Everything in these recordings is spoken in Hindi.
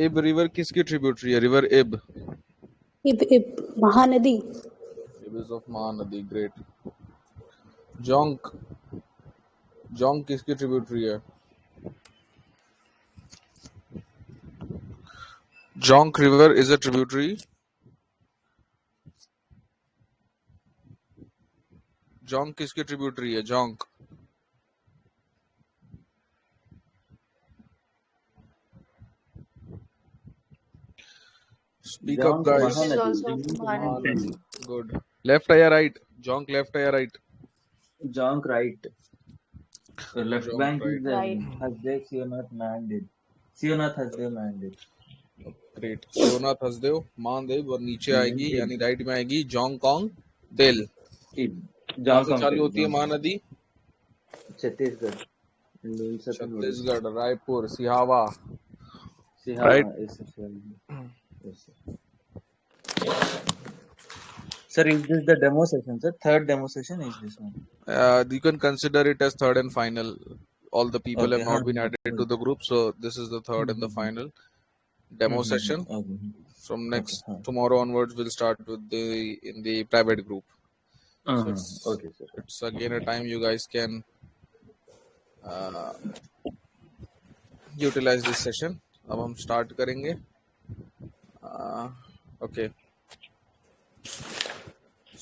इब रिवर किसकी ट्रिब्यूटरी है? रिवर इब इब महानदी। इब इज ऑफ महानदी। ग्रेट। जोंक जोंक किसकी ट्रिब्यूटरी है? जोंक रिवर इज अ ट्रिब्यूटरी। जोंक किसकी ट्रिब्यूटरी है? Jonk speak up Jonk guys. It is Mahanadi also of belongs to Mahanadi. mountain. Good. Left है या राइट? जोंक लेफ्ट है या right? Jonk right. The left Jonk bank is right. Right. Hasdev Sionath Mandit. Sionath Hasdev Mandit. Great. Shivnath Hasdev Mahadev और नीचे आएगी Mandit. यानी राइट में आएगी जोंगकोंग तेल। Ib. कहाँ से Jonkong चालू Tel. होती है Jonkong. Mahanadi? Chhattisgarh. Satpur. Chhattisgarh, Raipur, Sihawa. Right. Sihava. Yes, sir. Yes, sir. Sir, is this the demo session, sir? Third demo session is this one? You can consider it as third and final. All the people Okay. have not been added to the group, so this is the third and the final demo session. Okay. From Okay. next tomorrow onwards, we'll start with in the private group. So Okay, sir. it's again a time you guys can utilize this session. अब हम start करेंगे. Okay.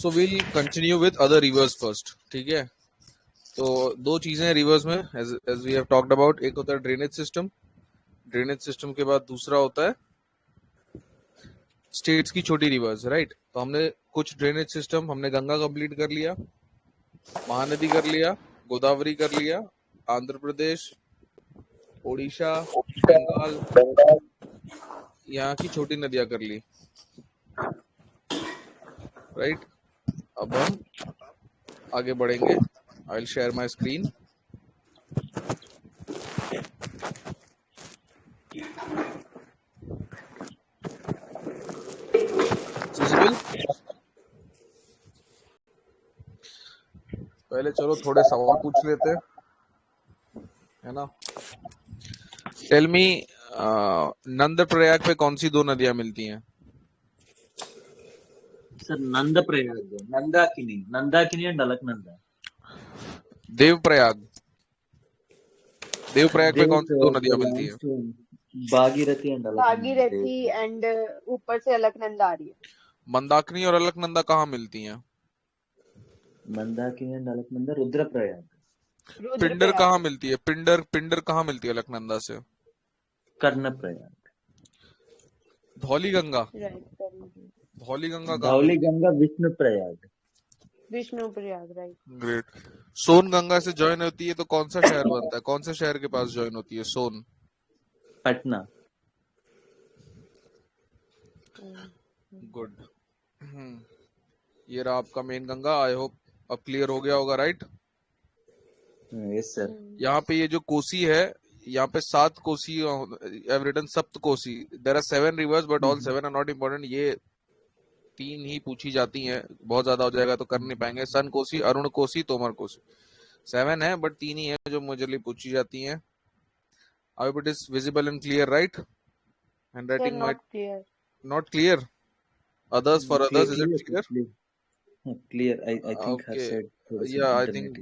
So we'll continue with other rivers first. ठीक है? तो दो चीजें हैं रिवर्स में as we have talked about. एक होता है ड्रेनेज सिस्टम। ड्रेनेज सिस्टम के बाद दूसरा होता है स्टेट्स की छोटी रिवर्स, राइट? तो हमने कुछ ड्रेनेज सिस्टम, हमने गंगा कंप्लीट कर लिया, महानदी कर लिया, गोदावरी कर लिया, आंध्र प्रदेश, ओडिशा, बंगाल, यहाँ की छोटी नदियां कर ली, राइट? अब हम आगे बढ़ेंगे। I will share my screen. Visible? पहले चलो थोड़े सवाल पूछ लेते हैं, है ना? टेल मी, नंद प्रयाग पे कौन सी दो नदियां मिलती हैं? Sir, Nanda Prayag. Nandakini and Alaknanda. Devprayag. Devprayag पे कौन सी दो नदियां मिलती हैं? Bhagirathi and Alaknanda. Bhagirathi and ऊपर से अलकनंदा आ रही है। मंदाकिनी और अलकनंदा कहाँ मिलती हैं? Mandakini and Alaknanda, Rudraprayag. Pindar Rudraprayag. कहाँ मिलती है? पिंडर कहाँ मिलती है अलकनंदा से? Karnaprayag. धौली गंगा। राइट। धौली गंगा कहाँ Dhauli मिलती है? Ganga, Vishnuprayag. Vishnuprayag. Right. Great. Son Ganga से ज्वाइन होती है तो कौन सा शहर बनता है? कौन से शहर के पास ज्वाइन होती है सोन? Patna. गुड। ये रहा आपका मेन गंगा। आई होप अब क्लियर हो गया होगा, राइट? Yes, sir. यहाँ पे ये जो कोसी है, यहाँ पे 7 कोसी, I've written सप्त Kosi. There are 7 rivers but all 7 are not important. ये 3 ही पूछी जाती हैं, बहुत ज्यादा हो जाएगा तो कर नहीं पाएंगे। सन कोसी, अरुण कोसी, तोमर कोसी। 7 है बट 3 ही है जो मुझे पूछी जाती हैं। I hope it is visible and clear, right? Handwriting might clear. not clear. Others, for others, is it clear? Clear. I think her Okay. said. Yeah, I think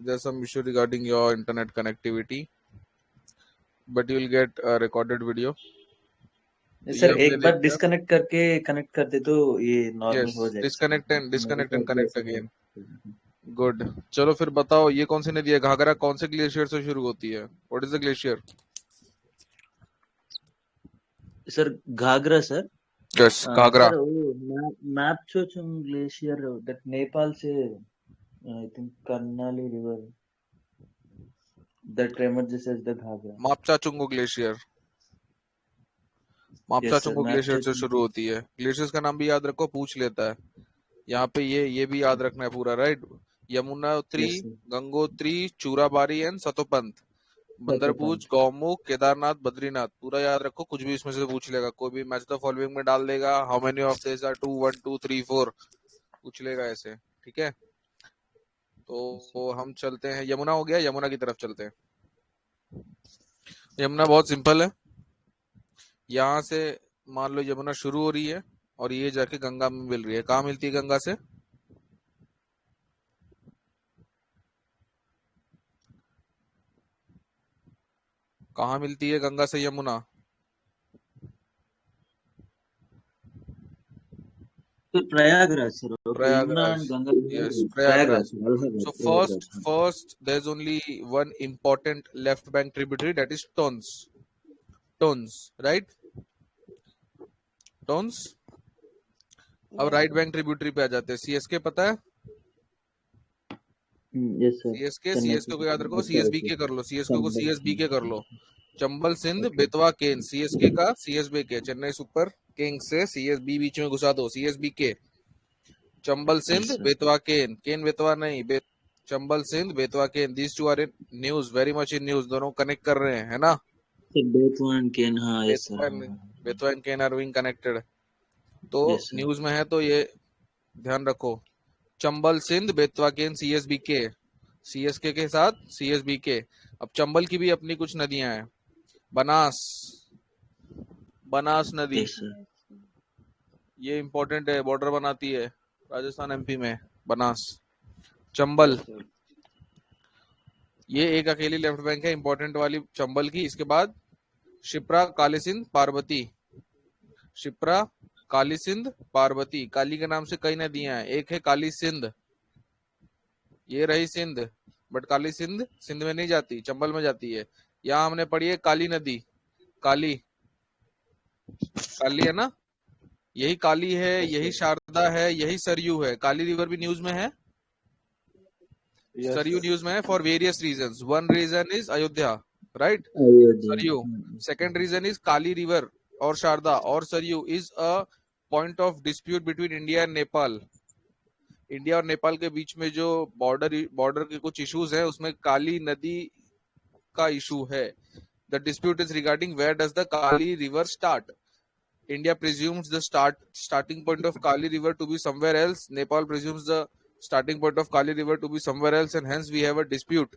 there's some issue regarding your internet connectivity, but you will get a recorded video. Sir एक बार डिस्कनेक्ट करके कनेक्ट कर दे तो ये नॉर्मल हो जाएगा। Disconnect and connect again. Good. चलो फिर बताओ, ये कौन सी नदी है? घाघरा कौन से ग्लेशियर से शुरू होती है? What is the glacier? Sir Ghaghra sir. Yes, Ghaghra. Mapchachungo glacier that Nepal से I think Karnali river that emerges as the Ghaghra. Mapchachungo glacier. Mapchachungo glacier से शुरू होती है। ग्लेशियर्स का नाम भी याद रखो, पूछ लेता है। यहाँ पे ये भी याद रखना है पूरा, राइट? यमुनोत्री, गंगोत्री, चूराबारी एंड सतोपंत, बंदरपूज, गौमुख, केदारनाथ, बद्रीनाथ। पूरा याद रखो, कुछ भी इसमें से पूछ लेगा। कोई भी मैच द फॉलोइंग में डाल देगा, how many of this are 2 1 2 3 4 पूछ लेगा ऐसे, ठीक है? तो हम चलते हैं, यमुना हो गया, यमुना की तरफ चलते हैं। यमुना बहुत सिंपल है। यहाँ से मान लो यमुना शुरू हो रही है और ये जाके गंगा में मिल रही है। कहाँ मिलती है गंगा से? कहाँ मिलती है गंगा से यमुना? तो Prayagraj sir, Yamuna Prayagraj. And Ganga Yes, Prayagraj, Prayagraj. So first, there's only one important left bank tributary, that is Tons. Tons, right? Tons. अब Yes. राइट बैंक ट्रिब्यूटरी पे आ जाते हैं। सीएसके पता है? Yes sir. सीएसके को याद रखो, सीएसबीके कर लो, सीएसके को सीएसबीके कर लो। चंबल सिंध बेतवा केन, सीएसके का सीएसबीके, चेन्नई सुपर किंग्स से सीएसबी बीच में घुसा दो, सीएसबीके। चंबल सिंध बेतवा केन, केन बेतवा नहीं, Chambal Sindh Betwa Ken, these two are in news, very much in news, दोनों कनेक्ट कर रहे हैं, है ना? बेतवा एंड केन, हाँ yes sir, Betwa and Ken are being connected, तो न्यूज में है, तो ये ध्यान रखो। चंबल सिंध बेतवा केन सीएसबीके, सीएसके के साथ सीएसबीके। अब चंबल की भी अपनी कुछ नदियां हैं, बनास नदी, ये इंपॉर्टेंट है, बॉर्डर बनाती है राजस्थान एमपी में, बनास चंबल, ये एक अकेली लेफ्ट बैंक है इंपॉर्टेंट वाली चंबल की। इसके बाद शिप्रा कालीसिंध पार्वती, शिप्रा काली सिंध पार्वती, काली के नाम से कई नदियां हैं, एक है काली सिंध, ये रही सिंध, बट काली सिंध सिंध में नहीं जाती, चंबल में जाती है। यहाँ हमने पढ़ी है काली नदी, काली है ना, यही काली है, यही शारदा है, यही सरयू है। काली रिवर भी न्यूज में है, सरयू न्यूज में है for various reasons. One reason is Ayodhya, right, Saryu. Second reason is Kali river और शारदा और Saryu is a point of dispute between India and Nepal. India और नेपाल के बीच में जो बॉर्डर के कुछ इश्यूज हैं, उसमें काली नदी का इशू है। The dispute is regarding where does the Kali river start. India presumes the starting point of Kali River to be somewhere else. Nepal presumes the starting point of Kali River to be somewhere else, and hence we have a dispute.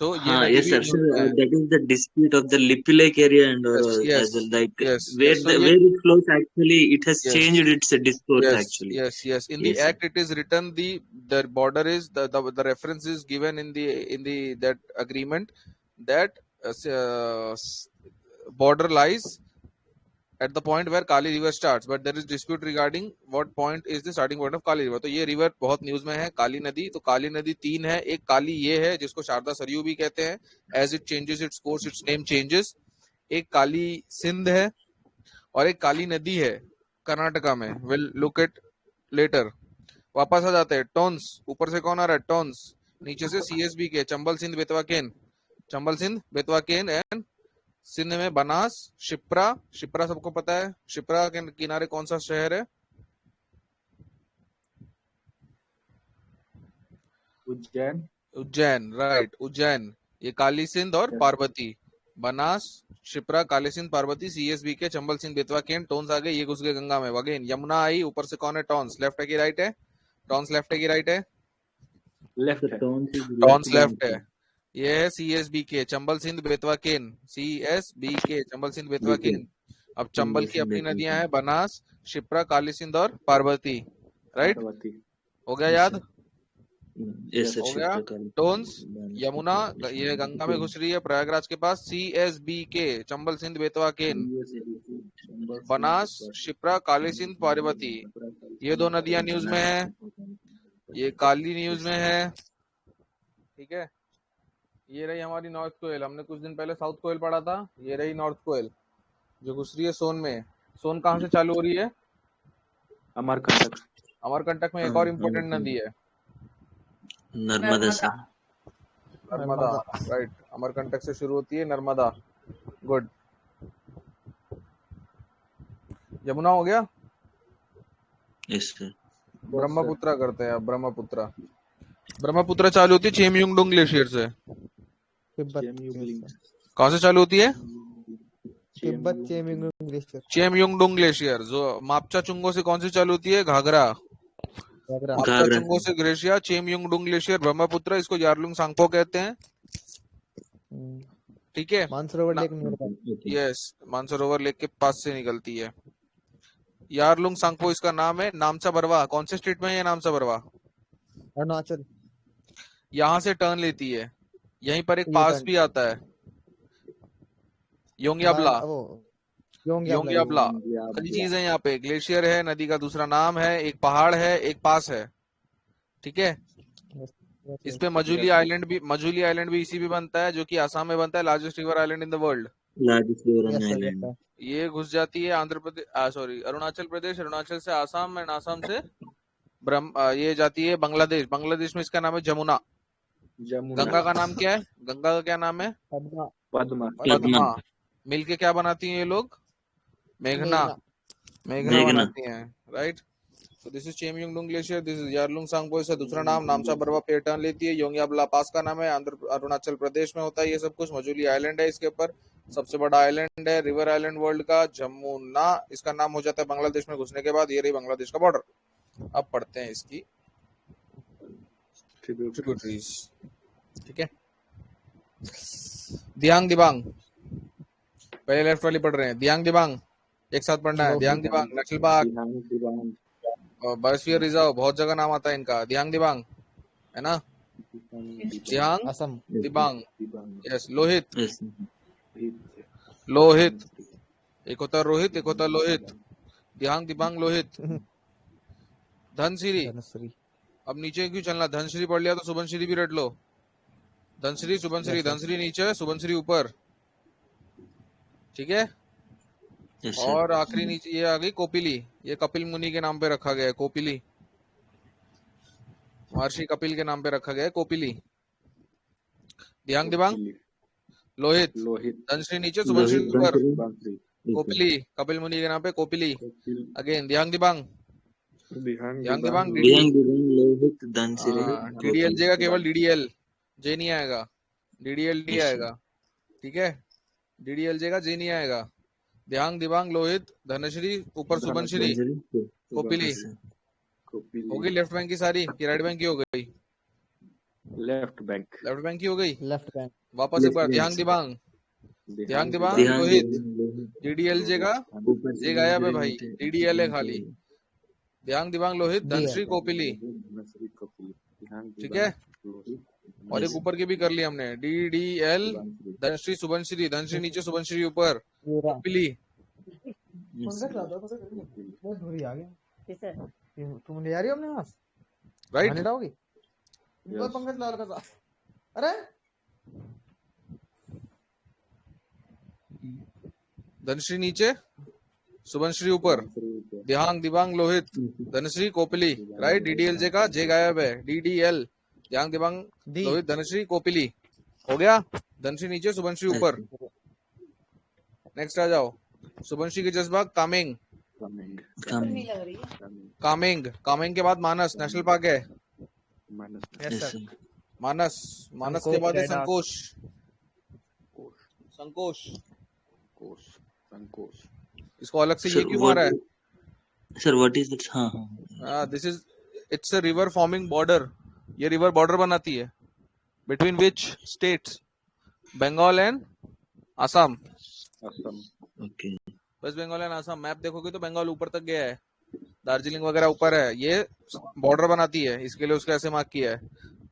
So yes sir, that is the dispute of the Lipi Lake area and yes, as well, like yes, where so where it flows, actually it has yes, changed its discourse, yes, actually. Yes. In the act it is written the border is the reference is given in the that agreement that border lies at the point where Kali River starts, but there is dispute regarding what point is the starting point of Kali River. तो ये रिवर बहुत न्यूज में है, काली नदी। तो काली नदी तीन है, एक काली ये है जिसको शारदा सरयू भी कहते हैं, as it changes its course its name changes। एक काली सिंध है और एक काली नदी है कर्नाटका में, we'll look at later। वापस आ जाते हैं, टोन्स, ऊपर से कौन आ रहा है? टोन्स, नीचे से सीएसबी के, चंबल सिंध बेतवा केन, चंबल सिंध बेतवा केन एंड सिंध में बनास, शिप्रा, शिप्रा सबको पता है, शिप्रा के किनारे कौन सा शहर है? उज्जैन, राइट, उज्जैन। ये काली सिंध और पार्वती, बनास, शिप्रा, काली सिंध, पार्वती, सीएसबी के, चंबल सिंध बेतवा केन, टोन्स आ गए, ये घुस गए गंगा में। अगेन यमुना आई, ऊपर से कौन है? टोन्स। लेफ्ट है कि राइट है? टोन्स लेफ्ट है कि राइट है? टोन्स लेफ्ट है। ये है सीएसबी के, चंबल सिंध बेतवा केन, सीएसबी के, चंबल सिंध बेतवा केन। अब चंबल की अपनी नदियां हैं, बनास, शिप्रा, काली सिंध और पार्वती, राइट? हो गया याद? हो गया। टोन्स, यमुना, ये गंगा में घुस रही है प्रयागराज के पास, सीएसबी के, चंबल सिंध बेतवा केन, बनास, शिप्रा, काली सिंध, पार्वती, ये दो नदियां न्यूज में है, ये काली न्यूज में है, ठीक है। ये रही हमारी नॉर्थ कोयल, हमने कुछ दिन पहले साउथ कोयल पढ़ा था, ये रही नॉर्थ कोयल जो घुस रही है सोन में। सोन कहाँ से चालू हो रही है? अमरकंटक। अमरकंटक में एक और इम्पोर्टेंट नदी है, नर्मदा। नर्मदा, राइट, अमरकंटक से शुरू होती है नर्मदा, गुड। यमुना हो गया। Yes sir. ब्रह्मपुत्रा करते हैं अब। ब्रह्मपुत्रा चालू होती है चेमयुंगडुंग ग्लेशियर से। कहाँ से चालू होती है? चेमयुंगडुंग ग्लेशियर। जो मापचा चुंगो से कौन सी चालू होती है? घाघरा। मापचा चुंगो से ग्लेशियर, चेमयुंगडुंग ग्लेशियर, ब्रह्मपुत्र, इसको यारलुंग सांगपो कहते हैं। ठीक है, Mansarovar lake near by. Okay yes, Mansarovar lake के पास से निकलती है। यारलुंग सांगपो इसका नाम है। नामचा बरवा कौन से स्टेट में है ये नामचा बरवा? अरुणाचल। यहाँ से टर्न लेती है, यहीं पर एक ये पास टर्न भी आता है, योंग्याब्ला। वो योंग्याब्ला। योंग्याब्ला कई चीज है यहाँ पे, ग्लेशियर है, नदी का दूसरा नाम है, एक पहाड़ है, एक पास है, ठीक है। इस पे मजूली आइलैंड भी इसी पे बनता है, जो कि आसाम में बनता है, largest river island in the world. Largest river island. ये घुस जाती है आंध्र प्रदेश, सॉरी अरुणाचल प्रदेश, अरुणाचल से आसाम एंड आसाम से ये जाती है बांग्लादेश। बांग्लादेश में इसका नाम है जमुना। गंगा का नाम क्या है? गंगा का क्या नाम है? पद्मा। पद्मा। मिलके क्या बनाती हैं ये लोग? मेघना बनाती हैं, right. So this is Chemyungdong Glacier, this is Yarlung Sangpo, इसका दूसरा नाम नामचा बरवा पे टर्न लेती है। योंग्याब्ला पास का नाम है, अरुणाचल प्रदेश में होता है ये सब कुछ। मजूली आइलैंड है इसके ऊपर, सबसे बड़ा आइलैंड है, रिवर आइलैंड वर्ल्ड का। जमुना इसका नाम हो जाता है बांग्लादेश में घुसने के बाद। ये रही बांग्लादेश का बॉर्डर। अब पढ़ते हैं इसकी ट्रिब्यूटरीज, ठीक है। दियांग दिबांग, पहले लेफ्ट वाली पढ़ रहे हैं। दियांग दिबांग एक साथ पढ़ना है। दियांग दिबांग नेशनल पार्क और बायोस्फीयर रिजर्व, बहुत जगह नाम आता है इनका। दियांग दिबांग है ना, दियांग असम। दिबांग, यस। लोहित, लोहित एक होता है रोहित, एक होता है लोहित। दियांग दिबांग लोहित। धनसिरी, अब नीचे क्यों चलना, धनसिरी पढ़ लिया तो सुबनसिरी भी रट लो। धनसिरी सुबनसिरी, धनसिरी नीचे सुबनसिरी ऊपर, ठीक है। और आखिरी नीचे ये आ गई कोपिली, ये कपिल मुनि के नाम पे रखा गया है, कोपिली। महर्षि कपिल के नाम पे रखा गया है कोपिली। दियांग दिबांग लोहित, धनश्री नीचे सुबनश्री ऊपर, कोपिली कपिल मुनि के नाम पे कोपिली। अगेन दियांग दिबांग, दियांग दिबांग लोहित धनसिरी। डीडीएल का केवल डीडीएल, जे नहीं आएगा, डीडीएल नहीं आएगा, ठीक है। डीडीएल का जे नहीं आएगा। दियांग दिबांग लोहित धनश्री ऊपर सुबनश्री कोपिली। होगी लेफ्ट बैंक की सारी कि राइट बैंक की हो गई? लेफ्ट बैंक की हो गई। लेफ्ट बैंक वापस एक बार, दियांग दिबांग, दियांग दिबांग लोहित, डीडीएल का जे गायब है भाई, डीडीएल है खाली। दियांग दिबांग लोहित धनश्री कोपिली, ठीक है। और एक ऊपर की भी कर ली हमने, डीडीएल धनश्री सुबनश्री, धनश्री नीचे सुबनश्री ऊपर कोपिली। तुम ले आ रही हो अपने पास, राइट। पंकज लाल का साथ। अरे धनश्री नीचे सुबनश्री ऊपर, दियांग दिबांग लोहित धनश्री कोपिली, राइट। डीडीएल का जे गायब है, डीडीएल दियांग दिबांग लोहित धनश्री कोपिली हो गया। धनश्री नीचे सुबनश्री ऊपर। नेक्स्ट आ जाओ, सुबनश्री के जज्बा कामेंग, कामेंग, कामेंग के बाद मानस नेशनल पार्क है। मानस, मानस के बाद है संकोश, संकोश, इसको अलग से ये क्यों मारा है? Sir what is this? हाँ this is, it's a river forming border. ये रिवर बॉर्डर बनाती है between which states? Bengal and Assam. Okay, West Bengal and Assam. Map देखोगे तो बंगाल ऊपर तक गया है, दार्जिलिंग वगैरह ऊपर है, ये बॉर्डर बनाती है, इसके लिए उसको ऐसे मार्क किया है।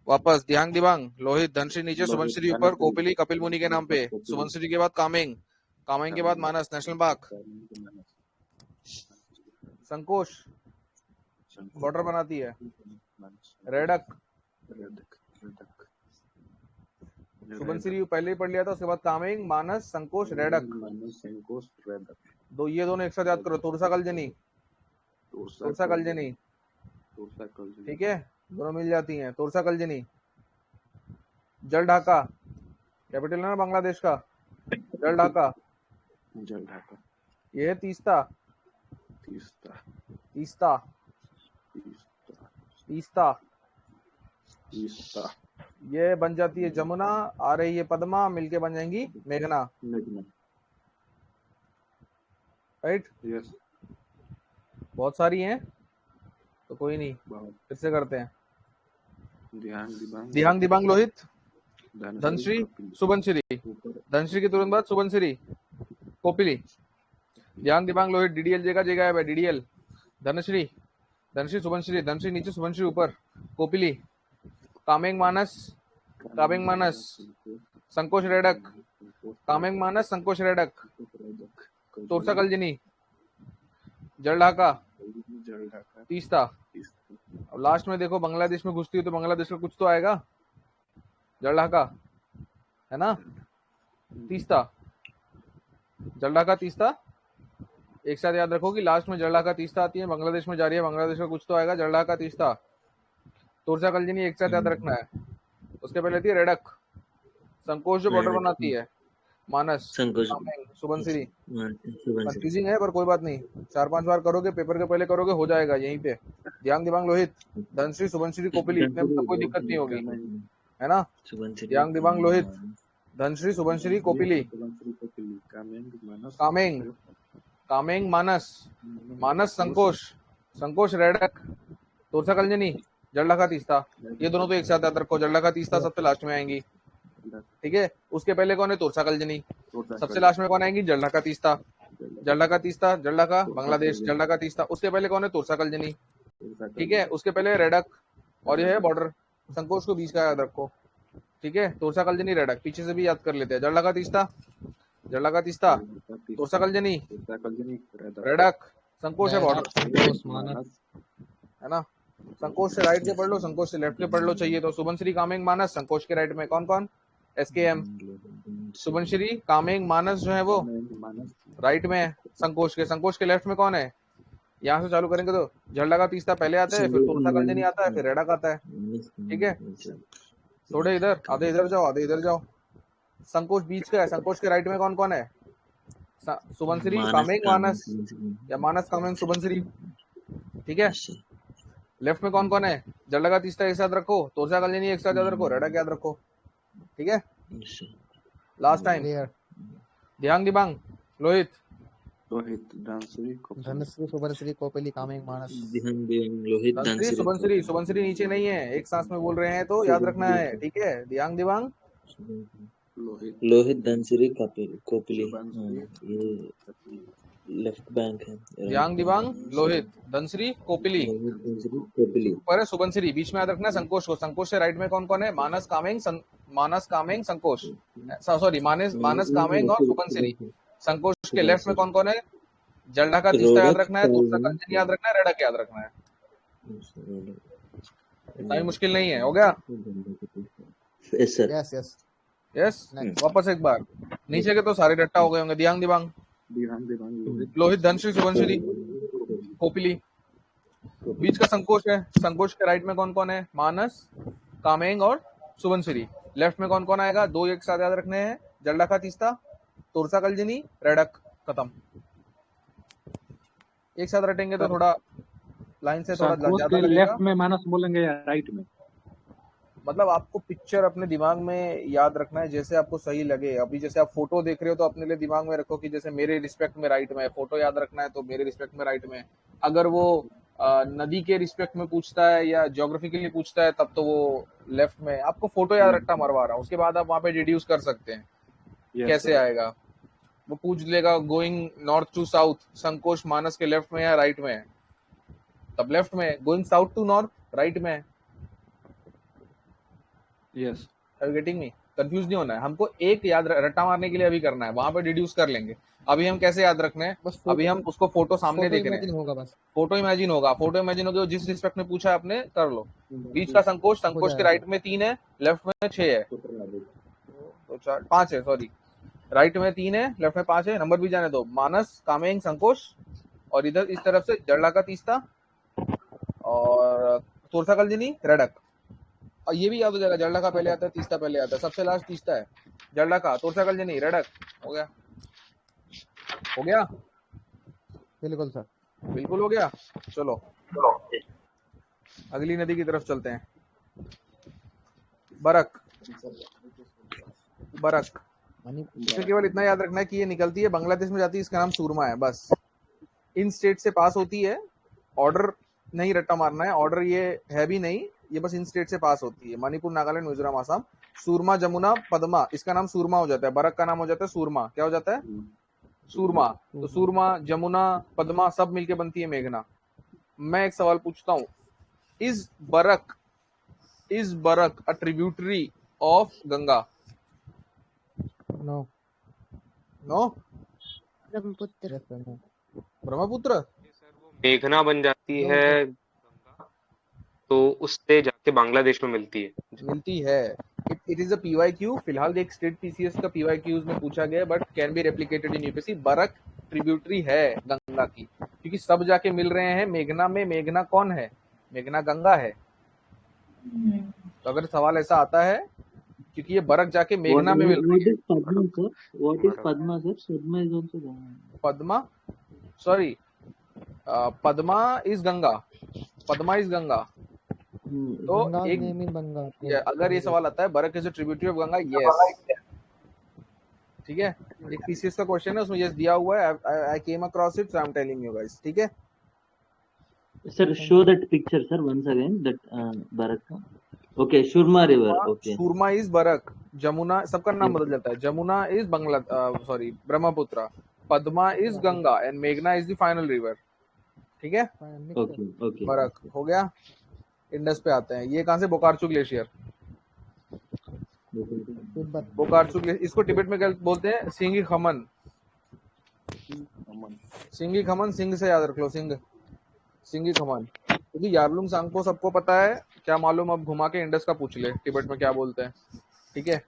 वापस दियांग दिबांग लोहित धनश्री नीचे सुबनश्री ऊपर कोपिली कपिल मुनि के नाम पे, सुबनश्री के बाद कामेंग, कामेंग के बाद मानस नेशनल पार्क। संकोश बॉर्डर बनाती है, रेडक सुबनश्री पहले ही पढ़ लिया था, उसके बाद कामेंग मानस संकोश रेडक। ये दोनों एक साथ याद करो, तुरसा कलजनी, तुरसा कलजनी, ठीक है, दोनों मिल जाती हैं। तुरसा कलजनी। जल ढाका कैपिटल है ना बांग्लादेश का, जल ढाका। ये है तीस्ता, तीस्ता, तीस्ता, ये बन जाती है जमुना, आ रही है पद्मा, मिलके बन जाएंगी मेघना, राइट। बहुत सारी हैं तो कोई नहीं, फिर से करते हैं। दियांग दिबांग लोहित धनश्री सुबनश्री, धनश्री के तुरंत बाद सुबनश्री कोपिली, ध्यान दिमाग लोहित, डीडीएल जेगा जेगा है डीडीएल, धनश्री धनश्री सुबनश्री, धनश्री नीचे सुबनश्री ऊपर, कोपिली, कामेंग मानस, कामेंग मानस, संकोच रेडक, कामेंग मानस, संकोच रेडक, तोरसा कलजनी, जलढाका, तीस्ता। अब लास्ट में देखो बांग्लादेश में घुसती है तो बांग्लादेश का कुछ तो आएगा, जलढाका है ना, तीस्ता, जलढाका तीस्ता। एक साथ याद रखो कि लास्ट में जलढाका तीस्ता आती है, बांग्लादेश में जा रही है, बांग्लादेश का कुछ तो आएगा, जलढाका तीस्ता। तोरसा कलजनी एक साथ याद रखना है। उसके पहले थी रेडक, संकोच जो बॉर्डर बनाती है, मानस, सुबनश्री। कंफ्यूजिंग है पर कोई बात नहीं, 4-5 बार करोगे, पेपर के पहले करोगे, हो जाएगा यहीं पे। ध्यान दिमाग लोहित, धनश्री सुबनश्री कोपिली, इतने में तो कोई दिक्कत नहीं होगी, है ना। ध्यान दिमाग लोहित, धनश्री सुबनश्री कोपिली, कामेंग, कामेंग मानस, मानस संकोच, संकोच रेडक, तोरसा कलजनी, जलढाका तीस्ता। ये दोनों तो एक साथ याद रखो, जलढाका तीस्ता सबसे लास्ट में आएंगी, ठीक है। उसके पहले कौन है, तोरसा कलजनी। सबसे लास्ट में कौन आएंगी, जलढाका तीस्ता, जलढाका तीस्ता, जलढाका बांग्लादेश, जलढाका तीस्ता। उसके पहले कौन है, तोरसा कलजनी, ठीक है। उसके पहले रेडक, और ये है बॉर्डर, संकोच को बीच का याद रखो, ठीक है। तोरसा कलजनी रेडक, पीछे से भी याद कर लेते हैं, जलढाका तीस्ता, जलढाका तीस्ता, तोरसा कलजनी, रेडक, संकोच है बॉर्डर, है ना। संकोच से राइट के पढ़ लो, संकोच से लेफ्ट के पढ़ लो चाहिए तो। सुबनश्री, कामेंग, मानस, संकोच के राइट में कौन कौन, एसकेएम, सुबनश्री, कामेंग, मानस जो है वो राइट में है, संकोच के लेफ्ट में कौन है। यहाँ से चालू करेंगे तो जलढाका तीस्ता पहले आता है, फिर तोरसा कलजनी आता है, फिर रेडक आता है, ठीक है। थोड़े इधर, आधे इधर जाओ, आधे इधर जाओ। संकोच बीच का है, संकोच के राइट में कौन कौन है, सुबनश्री, कामेंग, मानस, या मानस, कामेंग, सुबनश्री, ठीक है। लेफ्ट में कौन कौन है, जलढाका तीस्ता एक साथ रखो, तोरसा कलजनी एक साथ याद रखो, रेडक याद रखो, ठीक है। लास्ट टाइम, ध्यान दिमाग लोहित, धनश्री सुबनश्री कोपिली कामेंग मानस, धनश्री सुबनश्री, सुबनश्री नीचे नहीं है, एक सांस में बोल रहे हैं तो याद रखना है, ठीक है। ध्यान दिमाग लोहित, धनश्री, कोपिली, ये लेफ्ट बैंक है। ध्यान दिमाग लोहित, धनश्री, कोपिली, ऊपर है सुबनश्री, बीच में याद रखना है संकोच को। संकोच से राइट में कौन कौन है, मानस, कामेंग, मानस, कामेंग, संकोच, सॉरी मानस, कामेंग और सुबनश्री। संकोच के लेफ्ट में कौन कौन है, जलढाका तीस्ता याद रखना है, तोरसा कलजनी याद रखना है, रेडक याद रखना है। इतना ही मुश्किल नहीं है, हो गया। Yes sir, yes yes yes, वापस एक बार, नीचे के तो सारे रट्टा हो गए होंगे। ध्यान दिमाग लोहित, धनश्री, सुबनश्री, कोपिली, बीच का संकोच है, संकोच के राइट में कौन कौन है, मानस, कामेंग और सुबनश्री। लेफ्ट में कौन कौन आएगा, दो एक साथ याद रखने हैं, जलढाका तीस्ता, तोरसा कलजनी, रेडक, खत्म। एक साथ रटेंगे तो थोड़ा लाइन से थोड़ा ज्यादा लगेगा। लेफ्ट में मानस बोलेंगे या राइट में, मतलब आपको पिक्चर अपने दिमाग में याद रखना है जैसे आपको सही लगे। अभी जैसे आप फोटो देख रहे हो तो अपने लिए दिमाग में रखो कि जैसे मेरे रिस्पेक्ट में राइट में है, फोटो याद रखना है तो मेरे रिस्पेक्ट में राइट में। अगर वो नदी के रिस्पेक्ट में पूछता है या ज्योग्राफी के लिए पूछता है तब तो वो लेफ्ट में। आपको फोटो याद रखना मरवा रहा हूँ, उसके बाद आप वहां पे डिड्यूस कर सकते हैं कैसे आएगा। वो पूछ लेगा गोइंग नॉर्थ टू साउथ, संकोच मानस के लेफ्ट में या राइट में है, तब लेफ्ट में। Going south to north right में है। Yes, are you getting me? Confuse नहीं होना है हमको, एक याद रट्टा मारने के लिए अभी करना है, वहां पे डिड्यूस कर लेंगे। अभी हम कैसे याद रखने हैं, बस अभी हम उसको फोटो सामने देख रहे हैं, होगा बस, फोटो इमेजिन होगा, फोटो इमेजिन होगा, जिस रिस्पेक्ट में पूछा है आपने कर लो। बीच का संकोच, संकोच के राइट में 3 है, लेफ्ट में 6 है, तो 4 5 है, सॉरी राइट में 3 है, लेफ्ट में 5 है, नंबर भी जाने दो। मानस, कामेंग, संकोच, और इधर इस तरफ से जलढाका तीस्ता और तोरसा कलजनी, रेडक। और ये भी याद हो जाएगा, जलढाका पहले आता है, तीस्ता पहले आता है, सबसे लास्ट तीस्ता है, जलढाका, तोरसा कलजनी, रेडक। हो गया, हो गया, बिल्कुल सर, बिल्कुल हो गया। चलो अगली नदी की तरफ चलते हैं। बरक, बरक, इसे केवल इतना याद रखना है कि ये निकलती है बांग्लादेश में जाती है, इसका नाम सुरमा है, बस। इन स्टेट से पास होती है, ऑर्डर नहीं रट्टा मारना है, ऑर्डर ये है भी नहीं, ये बस इन स्टेट से पास होती है, मणिपुर, नागालैंड, मिजोरम, आसाम, सूरमा, जमुना, पद्मा, इसका नाम सूरमा हो जाता है, बरक का नाम हो जाता है सूरमा। क्या हो जाता है? सूरमा। तो सूरमा, जमुना, पद्मा सब मिलके बनती है मेघना। मैं एक सवाल पूछता हूँ, is Barak a tributary of Ganga? No. No. Brahmaputra. Yes sir, no. Brahmaputra. मेघना बन जाती नो है सर। गंगा, तो उससे जाके बांग्लादेश में मिलती है। मिलती है। It is a PYQ. फिलहाल एक स्टेट पीसीएस का पीवाईक्यूज में पूछा गया, but can be replicated in UPSC. Barak tributary है गंगा की, क्योंकि सब जाके मिल रहे हैं मेघना में। मेघना कौन है? मेघना गंगा है। तो अगर सवाल ऐसा आता है, क्योंकि ये बरक जाके मेघना में मिल रही What है। is Padma, sir? What is बराबर। Padma, sir? Padma is also there. Padma, sorry, Padma is Ganga. Padma is Ganga. तो गंगा's एक, name in Bengal. अगर ये सवाल आता है बरक is a tributary of Ganga, yes, ठीक है। एक पीसीएस का क्वेश्चन है, उसमें यस दिया हुआ है। I came across it, so I am telling you guys, ठीक है। Sir, show that picture, sir, once again. That Baraka. Okay, Shurma River. Okay. Surma is Barak, Jamuna, सबका नाम बदल जाता है। Jamuna is Bangla, sorry, Brahmaputra, Padma is Ganga, and मेघना इज द फाइनल रिवर, ठीक है। Okay. Okay. बरक हो गया। इंडस पे आते हैं। ये कहाँ से? बोकार्चू ग्लेशियर। तिब्बत। बोकार्चू ग्लेशियर, इसको तिब्बत में क्या बोलते हैं? सिंगी खमन। सिंगी खमन, सिंह से याद रख लो, सिंगी खमन। क्योंकि यारलुंग सांगपो सबको पता है, क्या मालूम, अब घुमा के इंडस का पूछ ले, तिब्बत में क्या बोलते हैं, ठीक है।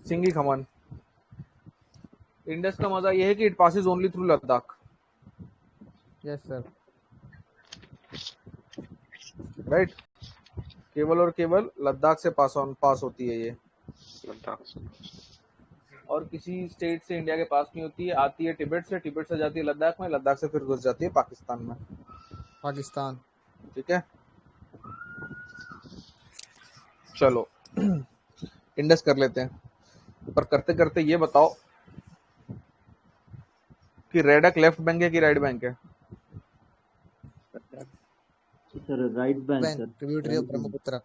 सिंगी खमन। इंडस का मजा ये है कि it passes only through Ladakh, yes sir. Right. केवल और केवल लद्दाख से पास होती है ये, लद्दाख से। और किसी स्टेट से इंडिया के पास नहीं होती है। आती है तिब्बत से, तिब्बत से जाती है लद्दाख में, लद्दाख से फिर घुस जाती है पाकिस्तान में, पाकिस्तान। ठीक है। चलो इंडस कर लेते हैं, पर करते करते ये बताओ कि रेडक लेफ्ट बैंक है कि राइट बैंक है? Sir, right bank, bank, sir. Tributary of Right bank. Brahmaputra.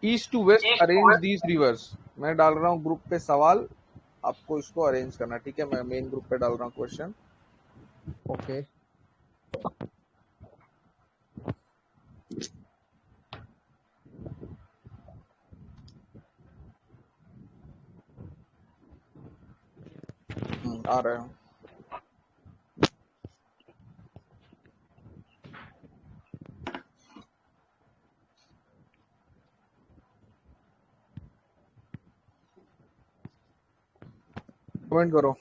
East to west arrange these rivers. मैं डाल रहा हूँ ग्रुप पे सवाल, आपको इसको अरेंज करना, ठीक है। मैं मेन ग्रुप पे डाल रहा हूँ क्वेश्चन। ओके। आ रहे हैं। कमेंट करो।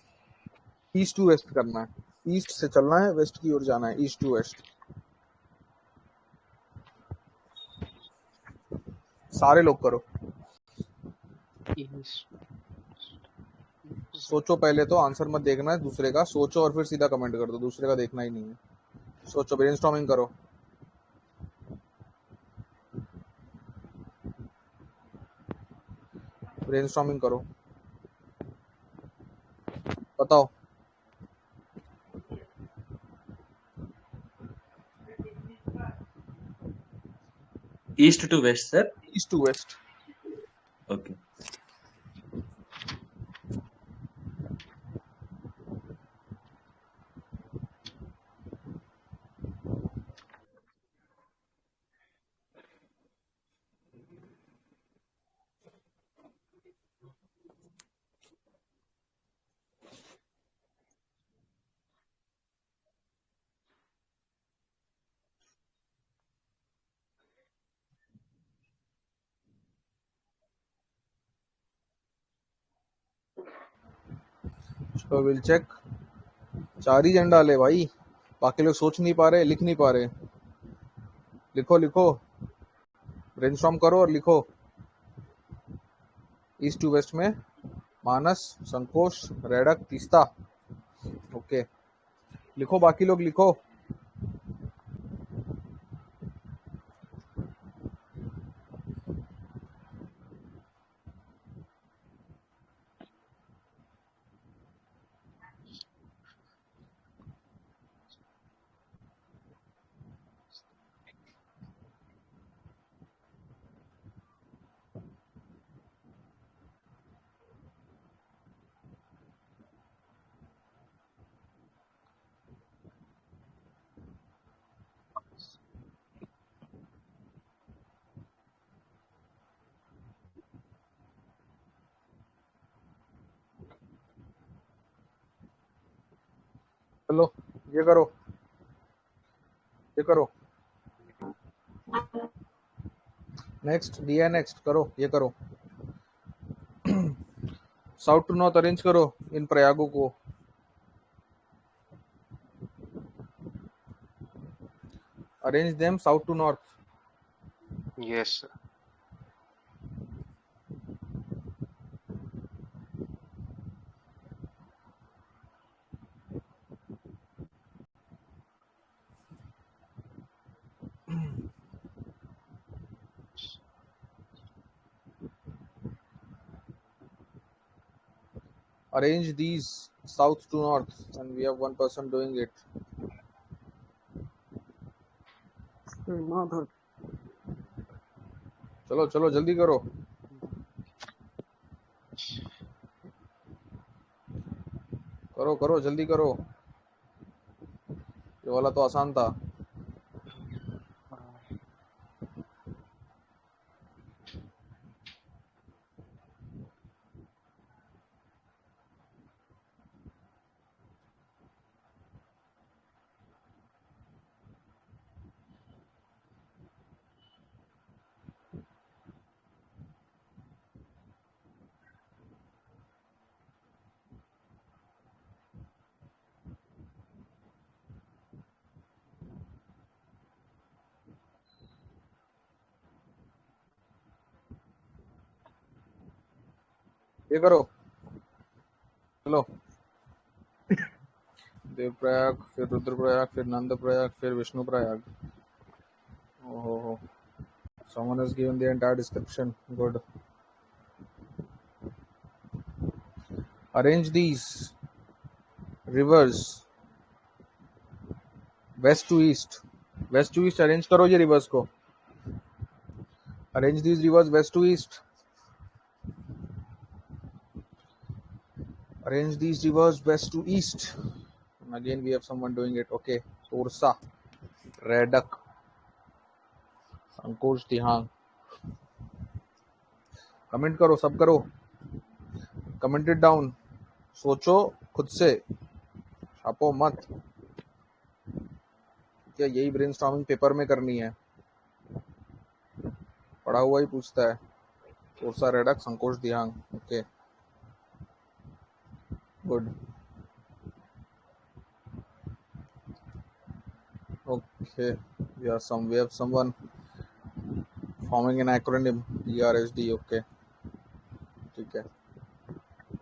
ईस्ट टू वेस्ट करना है, ईस्ट से चलना है, वेस्ट की ओर जाना है, ईस्ट टू वेस्ट। सारे लोग करो। सोचो पहले, तो आंसर मत देखना है दूसरे का, सोचो और फिर सीधा कमेंट कर दो, दूसरे का देखना ही नहीं है। सोचो, ब्रेनस्टॉर्मिंग करो। ब्रेनस्टॉर्मिंग करो, बताओ। East to west, sir. East to west. Okay. तो विल चेक। 4 ही जन डाले भाई, बाकी लोग सोच नहीं पा रहे, लिख नहीं पा रहे। लिखो लिखो, ब्रेनस्टॉर्म करो और लिखो। ईस्ट टू वेस्ट में मानस, संकोश, रेडक, तीस्ता। ओके, लिखो, बाकी लोग लिखो। चलो ये करो, ये करो, नेक्स्ट दिया, नेक्स्ट करो, ये करो। साउथ टू नॉर्थ अरेंज करो इन प्रयागों को। Arrange them south to north. Yes, sir. Arrange these south to north, and we have one person doing it. चलो चलो जल्दी करो। करो करो जल्दी करो, ये वाला तो आसान था। ये करो, चलो। देवप्रयाग, फिर रुद्रप्रयाग, फिर नंदप्रयाग, फिर विष्णुप्रयाग। ओहो, someone has given the entire description. Good. Arrange these rivers west to east. West to east arrange करो ये rivers को। Arrange these rivers west to east. Arrange these rivers west to east. And again we have someone doing it. Okay. Torsa, Redak, संकोच दिहांग। कमेंट करो, सब करो, कमेंट इट डाउन। सोचो खुद से, छापो मत। क्या यही ब्रेनस्टॉर्मिंग पेपर में करनी है? पढ़ा हुआ ही पूछता है। Torsa, Raidak, Sankosh Dihang. Okay good. Okay we have someone forming an acronym ERSD. Okay ठीक है,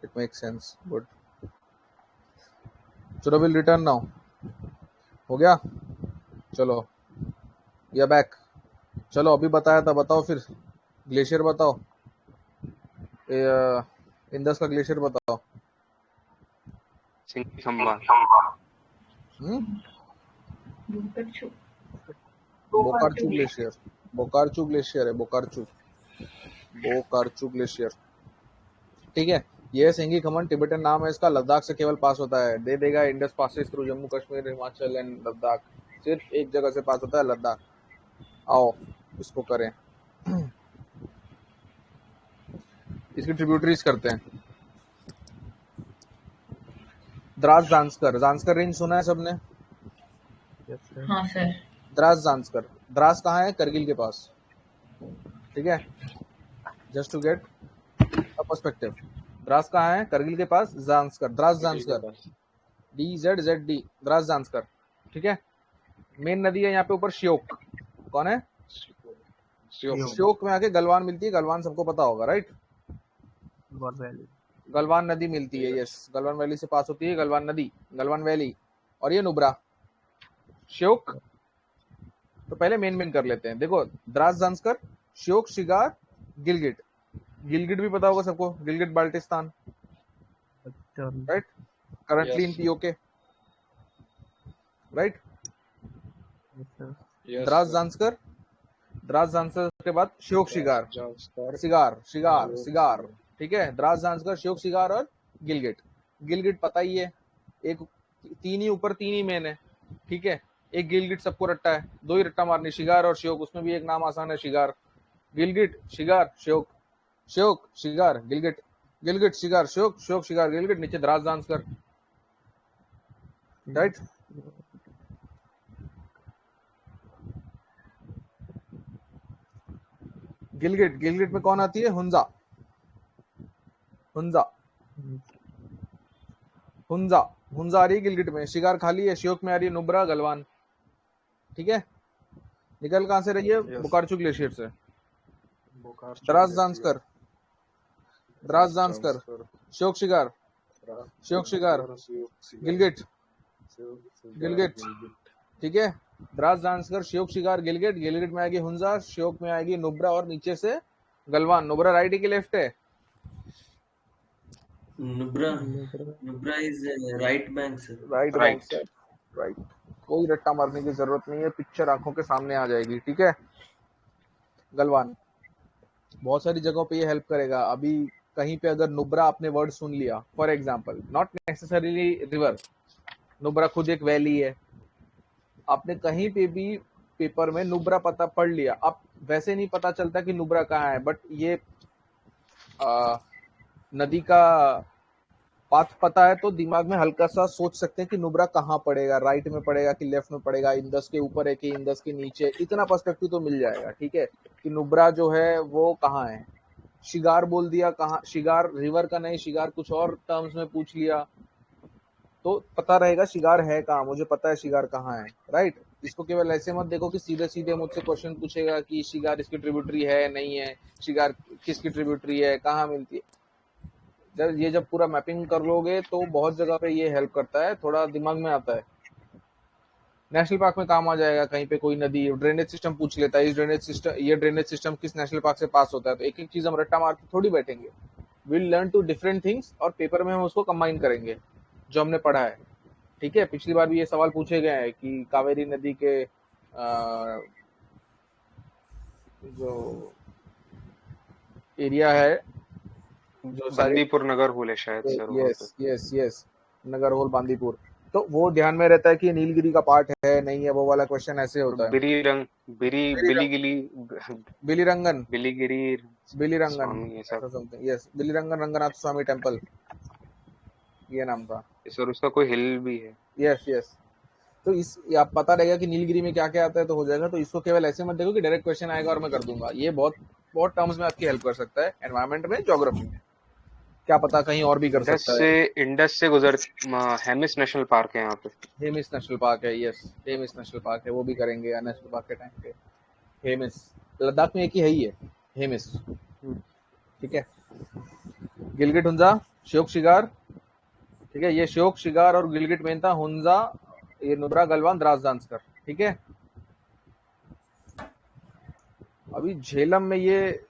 it makes sense. Good. चलो विल रिटर्न नाउ। हो गया, चलो वी आर बैक। चलो अभी बताया था, बताओ फिर। ग्लेशियर बताओ, इंदस का ग्लेशियर बताओ। Singhi Khamba. बोकारचू ग्लेशियर, बोकारचू ग्लेशियर है, बोकारचू, बोकारचू ग्लेशियर। ठीक है, ये सिंघी खमन तिब्बतन नाम है इसका। लद्दाख से केवल पास होता है। दे देगा Indus passes through Jammu Kashmir, Himachal and Ladakh. सिर्फ एक जगह से पास होता है, लद्दाख। आओ इसको करें। इसकी ट्रिब्यूटरीज करते हैं। द्रास जांस्कर, जांस्कर रेंज सुना है सबने? हाँ सर। द्रास जांस्कर, द्रास कहाँ है? करगिल के पास। ठीक है, just to get a perspective. Dras कहाँ है? करगिल के पास। जांस्कर, द्रास जांस्कर, DZZD, द्रास जांस्कर। ठीक है, मेन नदी है यहाँ पे ऊपर श्योक। कौन है? श्योक में आके गलवान मिलती है। गलवान सबको पता होगा, राइट? गलवान नदी मिलती है, यस। गलवान वैली से पास होती है गलवान नदी, गलवान वैली। और ये नुब्रा, श्योक। तो पहले मेन कर लेते हैं। देखो, द्रास जांस्कर, श्योक, शिगार, गिलगिट। गिलगिट भी पता होगा सबको, Gilgit Baltistan, right? Currently in PoK, right? Dras Zanskar, Dras Zanskar के बाद Shyok, cigar, cigar, cigar, cigar. ठीक है, द्रास जांस्कर, श्योक, शिगार और गिलगिट। गिलगिट पता ही है, एक तीन ही ऊपर, तीन ही मेन है। ठीक है, एक गिलगिट सबको रट्टा है, दो ही रट्टा मारनी, शिगार और श्योक। उसमें भी एक नाम आसान है, cigar. Gilgit, cigar, Shyok, Shyok, cigar, Gilgit, Gilgit, cigar, Shyok, Shyok, cigar, Gilgit. नीचे द्रास जांस्कर। राइट। गिलगिट, गिलगिट में कौन आती है? हुंजा, हुंजा, हुंजा, हुंजा आ रही है गिलगिट में। शिगार खाली है, श्योक में आ रही है नुब्रा, गलवान। ठीक है, निकल कहां से रही है? बोकार्चू ग्लेशियर से। Dras Zanskar, Dras Zanskar, Shyok cigar, Shyok cigar, Gilgit, Gilgit. ठीक है, द्रास जांस्कर, श्योक शिगार, गिलगिट। गिलगिट में आएगी हुंजा, श्योक में आएगी नुब्रा और नीचे से गलवान। नुब्रा राइट है कि लेफ्ट है? Nubra is right bank sir. Right bank sir, right. कोई रट्टा मारने की जरूरत नहीं है, पिक्चर आंखों के सामने आ जाएगी। ठीक है, गलवान बहुत सारी जगहों पे ये हेल्प करेगा। अभी कहीं पे अगर नुब्रा आपने वर्ड सुन लिया, for example, not necessarily river, Nubra खुद एक वैली है, आपने कहीं पे भी पेपर में नुब्रा पता पढ़ लिया, अब वैसे नहीं पता चलता कि नुब्रा कहाँ है, बट ये नदी का पाथ पता है तो दिमाग में हल्का सा सोच सकते हैं कि नुब्रा कहाँ पड़ेगा, राइट में पड़ेगा कि लेफ्ट में पड़ेगा, इंदस के ऊपर है कि इंदस के नीचे, इतना पर्सपेक्टिव तो मिल जाएगा। ठीक है, कि नुब्रा जो है वो कहाँ है। शिगार बोल दिया, कहाँ शिगार, रिवर का नहीं, शिगार कुछ और टर्म्स में पूछ लिया तो पता रहेगा शिगार है कहाँ, मुझे पता है शिगार कहाँ है। राइट, इसको केवल ऐसे मत देखो कि सीधे सीधे मुझसे क्वेश्चन पूछेगा कि शिगार इसकी ट्रिब्यूटरी है नहीं है, शिगार किसकी ट्रिब्यूटरी है, कहाँ मिलती है। जब पूरा मैपिंग कर लोगे तो बहुत जगह पे ये हेल्प करता है, थोड़ा दिमाग में आता है। नेशनल पार्क में काम आ जाएगा, कहीं पे कोई नदी, ड्रेनेज सिस्टम पूछ लेता है, ये ड्रेनेज सिस्टम किस नेशनल पार्क से पास होता है, तो एक एक चीज हम रट्टा मारते थोड़ी बैठेंगे। Will learn two different things और पेपर में हम उसको कंबाइन करेंगे जो हमने पढ़ा है। ठीक है, पिछली बार भी ये सवाल पूछे गए हैं कि कावेरी नदी के जो एरिया है, जो बंदीपुर नगर होल है शायद सर। यस यस यस, नगर होल बांदीपुर, तो वो ध्यान में रहता है कि नीलगिरी का पार्ट है नहीं है, वो वाला क्वेश्चन ऐसे होता है। बिलीरंगन, यस, बिलीरंगन रंगनाथ स्वामी टेम्पल, ये नाम था सर, उसका कोई हिल भी है। यस यस, तो इस आप पता रहेगा कि नीलगिरी में क्या क्या आता है तो हो जाएगा। तो इसको केवल ऐसे मत देखो कि डायरेक्ट क्वेश्चन आएगा और मैं कर दूंगा, ये बहुत बहुत टर्म्स में आपकी हेल्प कर सकता है, एनवायरमेंट में, ज्योग्राफी में, क्या पता कहीं और भी कर सकता है। इंडस से गुजर हेमिस नेशनल पार्क है यहाँ पे। हेमिस नेशनल पार्क है, यस, हेमिस नेशनल पार्क है, वो भी करेंगे नेशनल पार्क के टाइम पे। हेमिस लद्दाख में एक ही है ही है, हेमिस। ठीक है, गिलगिट, हुंजा, श्योक शिगार। ठीक है, ये श्योक शिगार और गिलगिट मेन था, हुंजा, ये नुब्रा, गलवान, द्रास जांस्कर। ठीक है, अभी झेलम में ये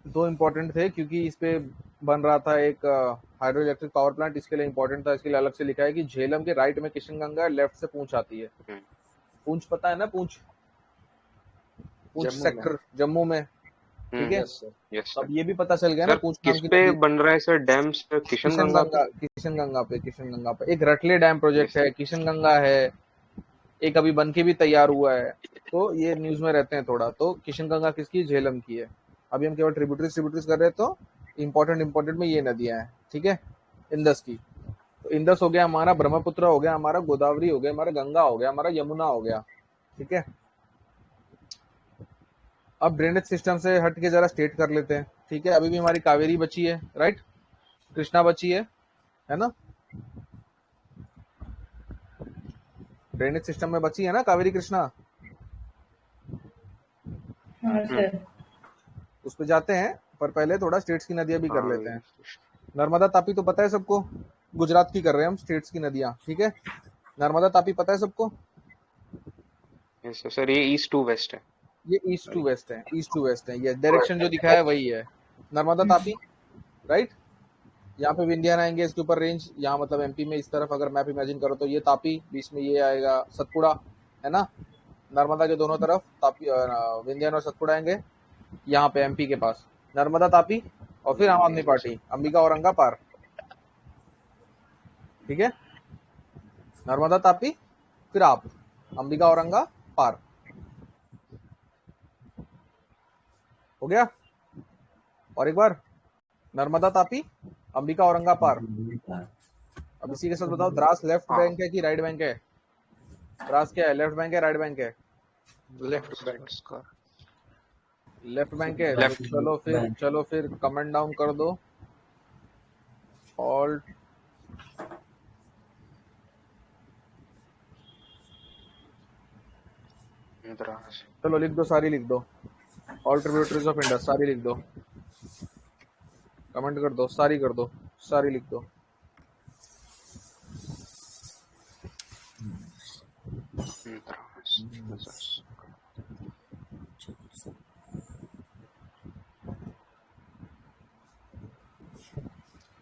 दो इंपॉर्टेंट थे क्योंकि इस पे बन रहा था एक हाइड्रो इलेक्ट्रिक पावर प्लांट, इसके लिए इंपॉर्टेंट था, इसके लिए अलग से लिखा है कि झेलम के राइट में किशनगंगा है, लेफ्ट से पूंछ आती है। पूंछ पता है ना, पूंछ सेक्टर जम्मू में। ठीक है, अब ये भी पता चल गया ना पूंछ किस पे बन रहा है सर डैम? किशनगंगा पे एक रटले डैम प्रोजेक्ट है, किशनगंगा है, एक अभी बन के भी तैयार हुआ है, तो ये न्यूज में रहते हैं थोड़ा। तो किशनगंगा किसकी? झेलम की है। अभी हम केवल ट्रिब्यूटरीज कर रहे हैं, तो इंपॉर्टेंट में ये नदियां हैं। ठीक है, इंदस की, तो इंदस हो गया हमारा, ब्रह्मपुत्र हो गया हमारा, गोदावरी हो गया हमारा, गंगा हो गया हमारा, यमुना हो गया। ठीक है, अब ड्रेनेज सिस्टम से हट के जरा स्टेट कर लेते हैं। ठीक है, अभी भी हमारी कावेरी बची है, राइट, कृष्णा बची है ना, ड्रेनेज सिस्टम में बची है ना कावेरी कृष्णा। हाँ सर, उस पे जाते हैं, पर पहले थोड़ा स्टेट्स की नदियां भी कर लेते हैं। नर्मदा तापी तो पता है सबको, गुजरात की कर रहे हैं हम स्टेट्स की नदियां। ठीक है, नर्मदा तापी पता है सबको। सर ये ईस्ट टू वेस्ट है, ये ईस्ट टू वेस्ट है, ईस्ट टू वेस्ट है, ये डायरेक्शन जो दिखाया है वही है नर्मदा तापी, राइट। यहाँ पे विंध्यान आएंगे, इसके ऊपर रेंज, यहाँ मतलब एमपी में इस तरफ अगर मैप इमेजिन करो तो ये तापी, बीच में ये आएगा सतपुड़ा, है ना, नर्मदा के दोनों तरफ तापी, विंध्यान और सतपुड़ा आएंगे यहाँ पे एमपी के पास, नर्मदा तापी, और फिर आम आदमी पार्टी, अंबिका औरंगा पार। ठीक है, नर्मदा तापी, फिर आप, अंबिका औरंगा पार, हो गया। और एक बार, नर्मदा तापी, अंबिका औरंगा पार, अब इसी के साथ बताओ, द्रास लेफ्ट बैंक है कि राइट बैंक है? द्रास क्या है, लेफ्ट बैंक है राइट बैंक है? लेफ्ट बैंक इसका। लेफ्ट बैंक है। Left तो चलो फिर कमेंट डाउन कर दो, ऑल्ट द्रास। चलो लिख दो, सारी लिख दो, ऑल ट्रिब्यूटरीज ऑफ इंडस सारी लिख दो, कमेंट कर दो, सारी कर दो, सारी लिख दो। द्रास।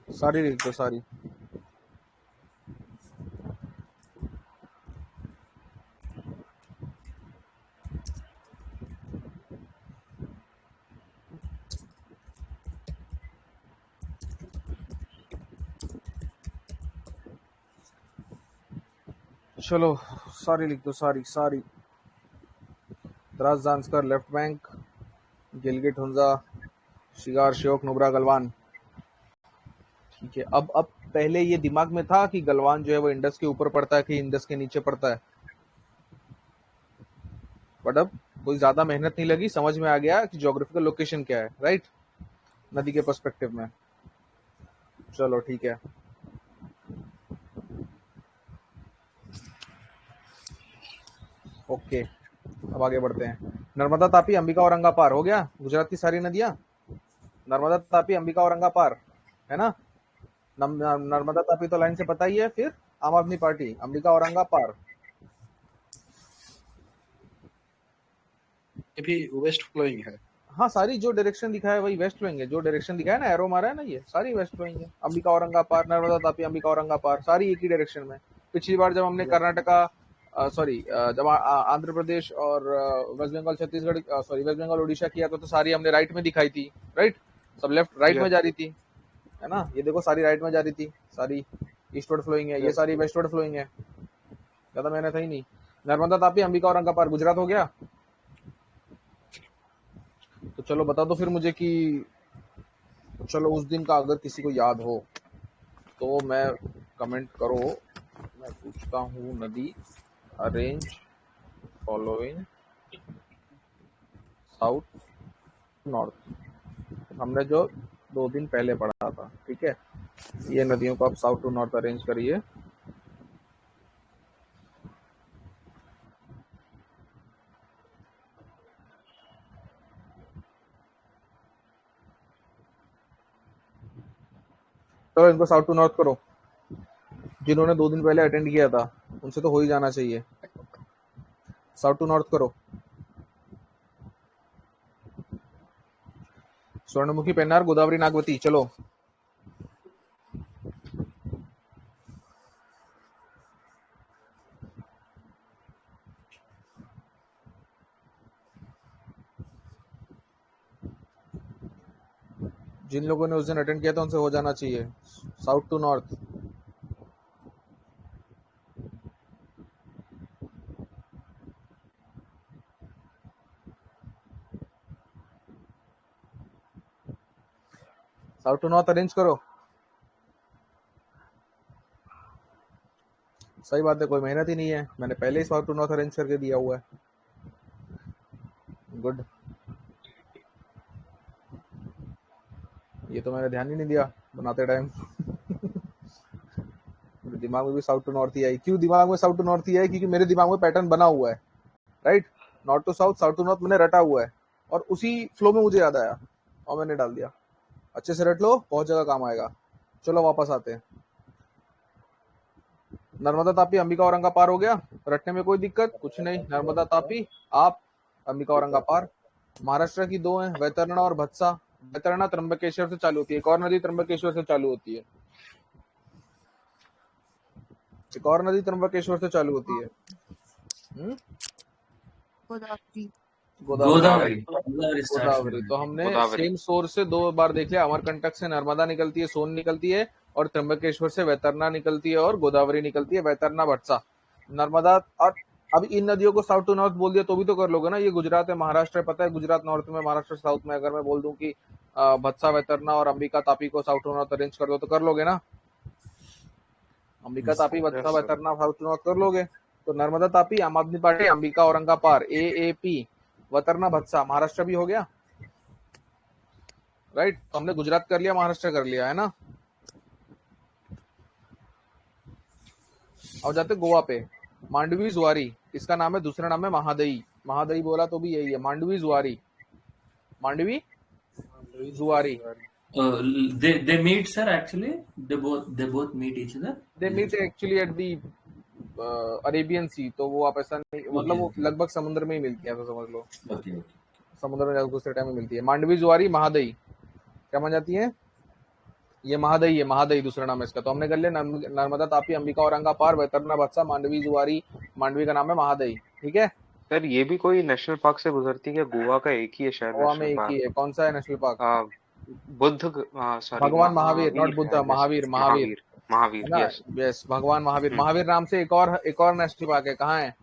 सारी लिख दो, सारी। चलो सारी लिख दो, सारी सारी। Dras Zanskar left bank, Gilgit Hunza, cigar Shyok Nubra Galwan. ठीक है, अब पहले ये दिमाग में था कि गलवान जो है वो इंडस के ऊपर पड़ता है कि इंडस के नीचे पड़ता है, बट अब कोई ज्यादा मेहनत नहीं लगी, समझ में आ गया कि ज्योग्राफिकल लोकेशन क्या है, राइट, नदी के पर्सपेक्टिव में। चलो ठीक है, ओके, अब आगे बढ़ते हैं। नर्मदा तापी अंबिका औरंगा पार हो गया, गुजरात की सारी नदियां, नर्मदा तापी अंबिका औरंगा पार है ना। नर्मदा तापी तो लाइन से पता ही है, फिर आम आदमी पार्टी, अंबिका औरंगा पार। ये भी वेस्ट फ्लोइंग है। हाँ, सारी जो डायरेक्शन दिखा है वही वेस्ट फ्लोइंग है, जो डायरेक्शन दिखा है ना, एरो मारा है ना, ये सारी वेस्ट फ्लोइंग है। अंबिका औरंगा पार, नर्मदा तापी अंबिका औरंगा पार, सारी एक ही डायरेक्शन में। पिछली बार जब हमने कर्नाटका जब आंध्र प्रदेश और वेस्ट बंगाल छत्तीसगढ़ वेस्ट बंगाल उड़ीसा किया तो सारी हमने राइट में दिखाई थी, राइट, सब लेफ्ट राइट में जा रही थी, है ना। ये देखो सारी राइट में जा रही थी, सारी ईस्टवर्ड फ्लोइंग है, ये सारी वेस्टवर्ड फ्लोइंग है, ज्यादा मेहनत है ही नहीं। नर्मदा तापी अंबिका औरंगा पार गुजरात हो गया। तो चलो बता दो फिर मुझे कि चलो उस दिन का अगर किसी को याद हो तो मैं कमेंट करो। मैं पूछता हूँ, नदी अरेंज फॉलोइंग साउथ नॉर्थ, हमने जो 2 दिन पहले पढ़ा था, ठीक है। ये नदियों को आप साउथ टू नॉर्थ अरेंज करिए। तो इनको साउथ टू नॉर्थ करो, जिन्होंने 2 दिन पहले अटेंड किया था उनसे तो हो ही जाना चाहिए। साउथ टू नॉर्थ करो। स्वर्णमुखी पेन्नार गोदावरी नागवती, चलो जिन लोगों ने उस दिन अटेंड किया था उनसे हो जाना चाहिए। South to north. South to north arrange करो। सही बात है, कोई मेहनत ही नहीं है, मैंने पहले ही साउथ टू नॉर्थ अरेंज करके दिया हुआ है। गुड, ये तो मैंने ध्यान ही नहीं दिया बनाते टाइम। मेरे दिमाग में भी साउथ टू नॉर्थ ही आई। क्यों दिमाग में साउथ टू नॉर्थ ही आई? क्योंकि मेरे दिमाग में पैटर्न बना हुआ है, right, north to south, south to north मैंने रटा हुआ है, और उसी फ्लो में मुझे याद आया और मैंने डाल दिया। अच्छे से रट लो, बहुत जगह काम आएगा। चलो वापस आते हैं। नर्मदा तापी अंबिका औरंगा पार हो गया, रटने में कोई दिक्कत कुछ नहीं। नर्मदा तापी आप अंबिका औरंगा पार। महाराष्ट्र की 2 हैं, वैतरणा और भत्सा। वैतरणा त्र्यंबकेश्वर से चालू होती है, एक और नदी त्र्यंबकेश्वर से चालू होती है, एक और नदी त्र्यंबकेश्वर से चालू होती है। गोदावरी। तो हमने सेम सोर्स से 2 बार देख लिया। अमरकंटक से नर्मदा निकलती है, सोन निकलती है, और त्र्यंबकेश्वर से वैतरणा निकलती है और गोदावरी निकलती है। वैतरणा भट्सा नर्मदा। और अब इन नदियों को साउथ टू नॉर्थ बोल दिया तो भी तो कर लोगे ना। ये गुजरात है, महाराष्ट्र है, पता है गुजरात नॉर्थ में, महाराष्ट्र साउथ में। अगर मैं बोल दूं कि भत्सा, वैतरणा और अंबिका तापी को साउथ टू नॉर्थ अरेंज कर दो तो कर लोगे ना। अंबिका तापी वत्सा वैतरना भारत चुनाव कर लोगे तो नर्मदा तापी आम आदमी पार्टी, अंबिका औरंगाबाद AAP, वतरना भत्सा महाराष्ट्र भी हो गया, राइट। तो हमने गुजरात कर लिया, महाराष्ट्र कर लिया, है ना। अब जाते गोवा पे, मांडवी जुआरी, इसका नाम है, दूसरा नाम है महादई। महादई बोला तो भी यही है, मांडवी जुआरी, मांडवी जुआरी। They meet, sir. Actually, they both meet each other. They meet actually at the Arabian sea, तो वो आप ऐसा नहीं, मतलब वो लगभग समुद्र में ही मिलती है, ऐसा समझ लो। Okay. समुद्र में दूसरे टाइम में मिलती है। मांडवी जुआरी महादई क्या मान जाती है, ये महादई है, महादई दूसरा नाम है इसका। तो हमने कर लिया नर्मदा तापी अंबिका औरंगाबाद वैतरना भत्सा मांडवी जुआरी, मांडवी का नाम है महादई, ठीक है। सर ये भी कोई नेशनल पार्क से गुजरती है? गोवा का एक ही है शायद गोवा में नेशनल एक पार्क। ही है, कौन सा है नेशनल पार्क? बुद्ध, सॉरी, भगवान Mahavir, not Buddha, Mahavir, Mahavir, Mahavir, yes yes, भगवान महावीर। महावीर नाम से एक और नेशनल पार्क है, कहाँ है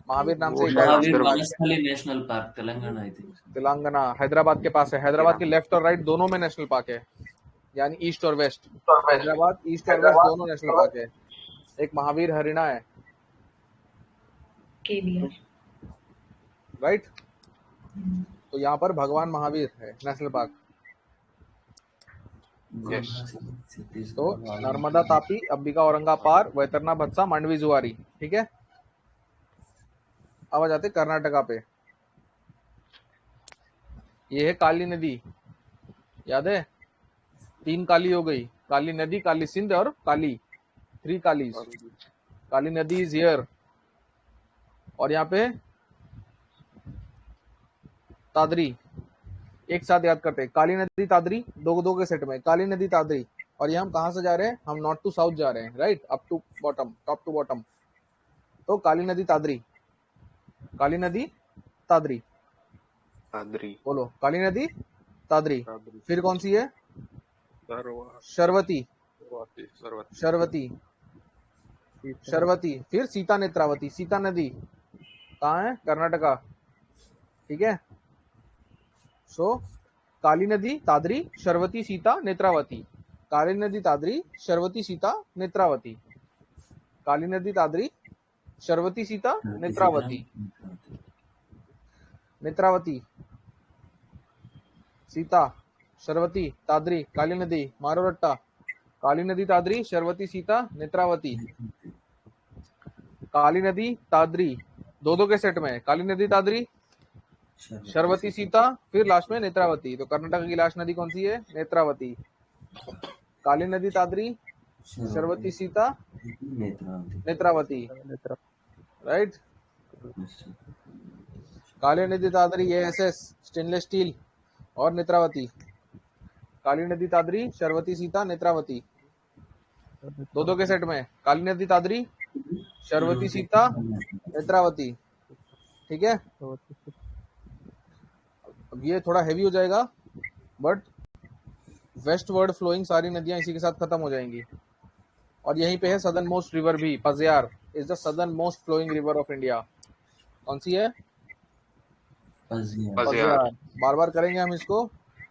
महावीर नाम से? Mahavir Vanasthali national park, Telangana, I think. Telangana, Hyderabad के पास है। हैदराबाद के लेफ्ट और राइट दोनों में नेशनल पार्क है, यानी ईस्ट और वेस्ट। हैदराबाद ईस्ट और वेस्ट दोनों नेशनल पार्क है। एक महावीर हरियाणा है, राइट। तो यहाँ पर भगवान महावीर है नेशनल पार्क। तो नर्मदा तापी अंबिका औरंगाबाद वैतरना भत्सा मांडवी जुआरी, ठीक है। अब आ जाते कर्नाटका पे, ये है काली नदी, याद है, 3 काली हो गई, काली नदी, काली सिंध और काली, 3 कालीज। काली नदी इज हियर। और यहाँ पे तादरी, एक साथ याद करते हैं, काली नदी तादरी, दो के सेट में, काली नदी तादरी। और ये हम कहाँ से जा रहे हैं, हम नॉर्थ टू साउथ जा रहे हैं, right, up to bottom, top to bottom. तो काली नदी तादरी, काली नदी तादरी, तादरी, बोलो, काली नदी तादरी। फिर कौन सी है, शरवती, शरवती, शरवती। फिर सीता नेत्रावती, सीता नदी कहाँ है, कर्नाटका, ठीक है। सो काली नदी तादरी, शरवती, सीता, नेत्रावती, काली नदी तादरी, शरवती, सीता, नेत्रावती, काली नदी तादरी, शरवती, सीता, नेत्रावती, नेत्रावती, सीता, शरवती, तादरी, काली नदी, मारो रट्टा, काली नदी तादरी, शरवती, सीता, नेत्रावती, काली नदी तादरी, दो के सेट में, काली नदी तादरी, शरवती, सीता, फिर लास्ट में नेत्रावती। तो कर्नाटक की लास्ट नदी कौन सी है, नेत्रावती। काली नदी तादरी, शरवती, सीता, नेत्रावती, राइट। काली नदी तादरी ASS स्टेनलेस स्टील और नेत्रावती, काली नदी तादरी, शरवती, सीता, नेत्रावती, दो के सेट में, काली नदी तादरी, शरवती, सीता, नेत्रावती, ठीक है। अब ये थोड़ा हैवी हो जाएगा, बट वेस्टवर्ड फ्लोइंग सारी नदियां इसी के साथ खत्म हो जाएंगी। और यहीं पे है सदर्न मोस्ट रिवर भी, Pazhayar is the southernmost flowing river of India. कौन सी है, पजियार। बार बार करेंगे हम इसको।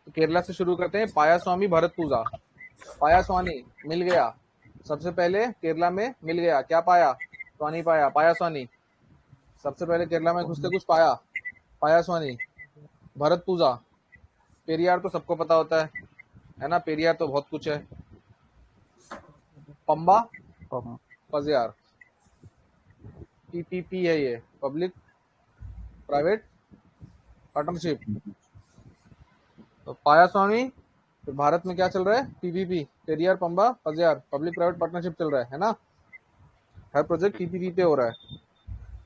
तो केरला से शुरू करते हैं, पायास्वामी भरत पूजा। पायास्वानी मिल गया, सबसे पहले केरला में मिल गया, क्या पाया, स्वानी पाया, पायास्वानी। सबसे पहले केरला में घुसते कुछ पाया, पायास्वानी। भरत पूजा, पेरियार तो सबको पता होता है ना, पेरियार तो बहुत कुछ है। पंबा, पजियार, PPP है ये, पब्लिक प्राइवेट पार्टनरशिप। तो पायास्वामी, तो भारत में क्या चल रहा है, PPP, Periyar, Pamba, Pajiyar, public private partnership चल रहा है ना। हर प्रोजेक्ट PPP पे हो रहा है।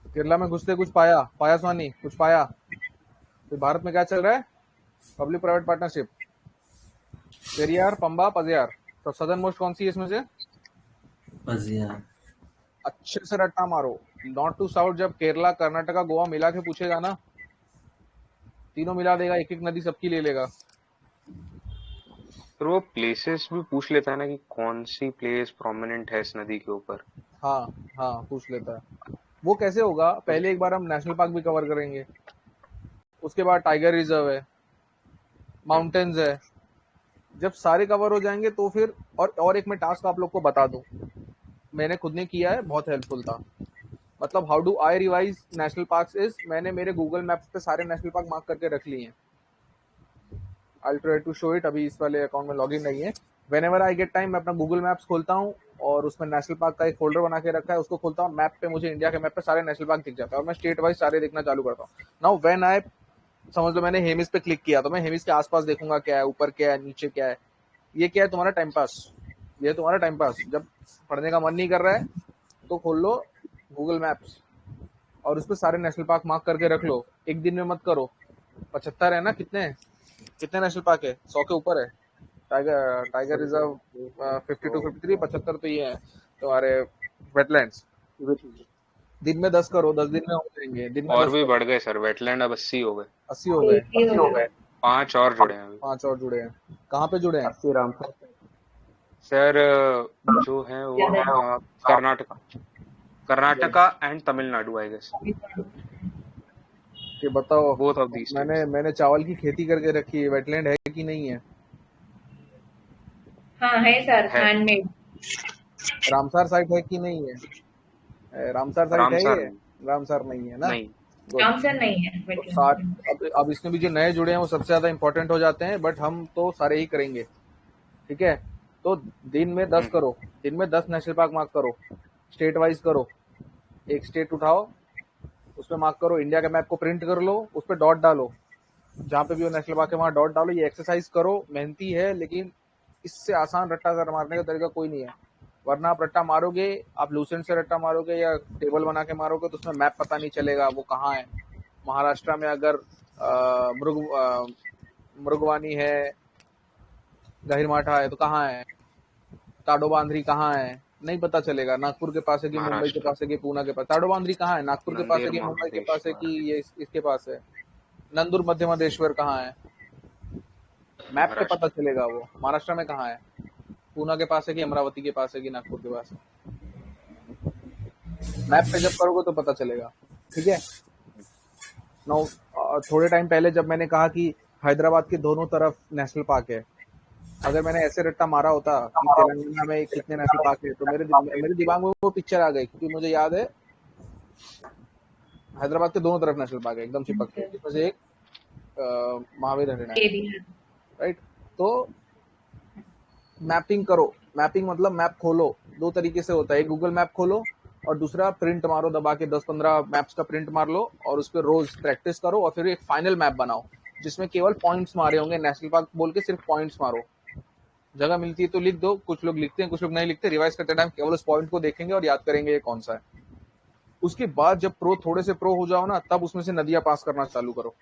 तो केरला में घुसते कुछ पाया, पायास्वानी कुछ पाया। तो भारत में क्या चल रहा है, public private partnership, Periyar, Pamba, Pajiyar. तो सदर्न मोस्ट कौन सी है इसमें से, पजियार। अच्छे से रट्टा मारो, नॉर्थ टू साउथ। जब केरला, कर्नाटका, गोवा मिला के पूछेगा ना, तीनों मिला देगा, एक एक नदी सबकी ले लेगा। तो वो प्लेसेस भी पूछ लेता है ना कि कौन सी प्लेस प्रोमिनेंट है इस नदी के ऊपर। हाँ हाँ, पूछ लेता है। वो कैसे होगा, पहले एक बार हम नेशनल पार्क भी कवर करेंगे, उसके बाद टाइगर रिजर्व है, माउंटेन्स है। जब सारे कवर हो जाएंगे तो फिर और एक मैं टास्क आप लोग को बता दूं, मैंने खुद ने किया है, बहुत हेल्पफुल था। मतलब how do I revise national parks is, मैंने मेरे गूगल मैप्स पे सारे नेशनल पार्क मार्क करके रख लिए हैं। I try to show it, अभी इस वाले अकाउंट में लॉगिन नहीं है। व्हेनेवर आई गेट टाइम मैं अपना गूगल मैप्स खोलता हूँ और उसमें नेशनल पार्क का एक फोल्डर बना के रखा है, उसको खोलता हूँ। मैप पे मुझे इंडिया के मैप पे सारे नेशनल पार्क दिख जाता है और मैं स्टेट वाइज सारे देखना चालू करता हूँ। नाउ व्हेन आई, समझ लो मैंने हेमिस पे क्लिक किया तो मैं हेमिस के आसपास देखूंगा क्या है, ऊपर क्या है, नीचे क्या है। ये क्या है? तुम्हारा टाइम पास। ये तुम्हारा टाइम पास। जब पढ़ने का मन नहीं कर रहा है तो खोल लो गूगल मैप्स और उस पर सारे नेशनल पार्क मार्क करके रख लो। एक दिन में मत करो। 75 है ना? कितने नेशनल पार्क है? 100 के ऊपर है। टाइगर रिजर्व 52 53, 75 तो ये है तुम्हारे वेटलैंड्स। दिन में 10 करो, 10 दिन में हो जाएंगे। दिन में और 10 भी करो। बढ़ गए सर, वेटलैंड अब 80 हो गए। 80 हो गए। 80 हो गए। 5 और जुड़े हैं अभी। 5 और जुड़े हैं। कहाँ पे जुड़े हैं? सर जो है वो Karnataka and Tamil Nadu I guess. कि बताओ, बोथ ऑफ दीस मैंने चावल की खेती करके रखी है, वेटलैंड है कि नहीं है? हाँ है सर, है। हैंडमेड। रामसार साइट है कि नहीं है? रामसार साइट है ये? रामसार नहीं है ना? नहीं। रामसर नहीं है तो वेटलैंड। अब इसमें भी जो नए जुड़े हैं वो सबसे ज्यादा इंपॉर्टेंट हो जाते हैं, बट हम तो सारे ही करेंगे। ठीक है, तो दिन में 10 करो। दिन में 10 नेशनल पार्क मार्क करो, स्टेट वाइज करो। एक स्टेट उठाओ, उसमें मार्क करो। इंडिया के मैप को प्रिंट कर लो, उस पर डॉट डालो, जहाँ पे भी वो नेशनल पार्क है वहां डॉट डालो। ये एक्सरसाइज करो, मेहनती है लेकिन इससे आसान रट्टा मारने का तरीका कोई नहीं है। वरना आप रट्टा मारोगे, आप लूसेंट से रट्टा मारोगे या टेबल बना के मारोगे तो उसमें मैप पता नहीं चलेगा वो कहाँ है। महाराष्ट्र में अगर मृगवानी है, गहिरमाठा है तो कहाँ है? ताडोबांद्री कहाँ है? नहीं पता चलेगा। नागपुर के पास है कि मुंबई के पास है कि पूना के पास? ताडोबांद्री कहाँ है? नागपुर के पास है कि मुंबई के पास है कि ये इसके पास है? नंदुर मध्यमदेश्वर कहाँ है? मैप पे पता चलेगा वो। महाराष्ट्र में कहाँ है? पूना के पास है कि अमरावती के पास है कि नागपुर के पास है? मैप पे जब करोगे तो पता चलेगा। ठीक है। नाउ थोड़े टाइम पहले जब मैंने कहा कि हैदराबाद के दोनों तरफ नेशनल पार्क है, अगर मैंने ऐसे रट्टा मारा होता कि तेलंगाना में कितने नेशनल पार्क है तो मेरे दिमाग में वो पिक्चर आ गई, क्योंकि मुझे याद है हैदराबाद के दोनों तरफ नेशनल पार्क है एकदम चिपक के, जिसमें से एक महावीर हरियाणा है। राइट। तो मैपिंग करो। मैपिंग मतलब मैप खोलो। 2 तरीके से होता है, एक गूगल मैप खोलो और दूसरा प्रिंट मारो, दबा के 10-15 मैप्स का प्रिंट मार लो और उस पर रोज प्रैक्टिस करो और फिर एक फाइनल मैप बनाओ जिसमें केवल पॉइंट्स मारे होंगे। नेशनल पार्क बोल के सिर्फ पॉइंट्स मारो। जगह मिलती है तो लिख दो। कुछ लोग लिखते हैं, कुछ लोग नहीं लिखते। रिवाइज करते टाइम केवल उस पॉइंट को देखेंगे और याद करेंगे ये कौन सा है। उसके बाद जब थोड़े से प्रो हो जाओ ना, तब उसमें से नदियां पास करना चालू करो।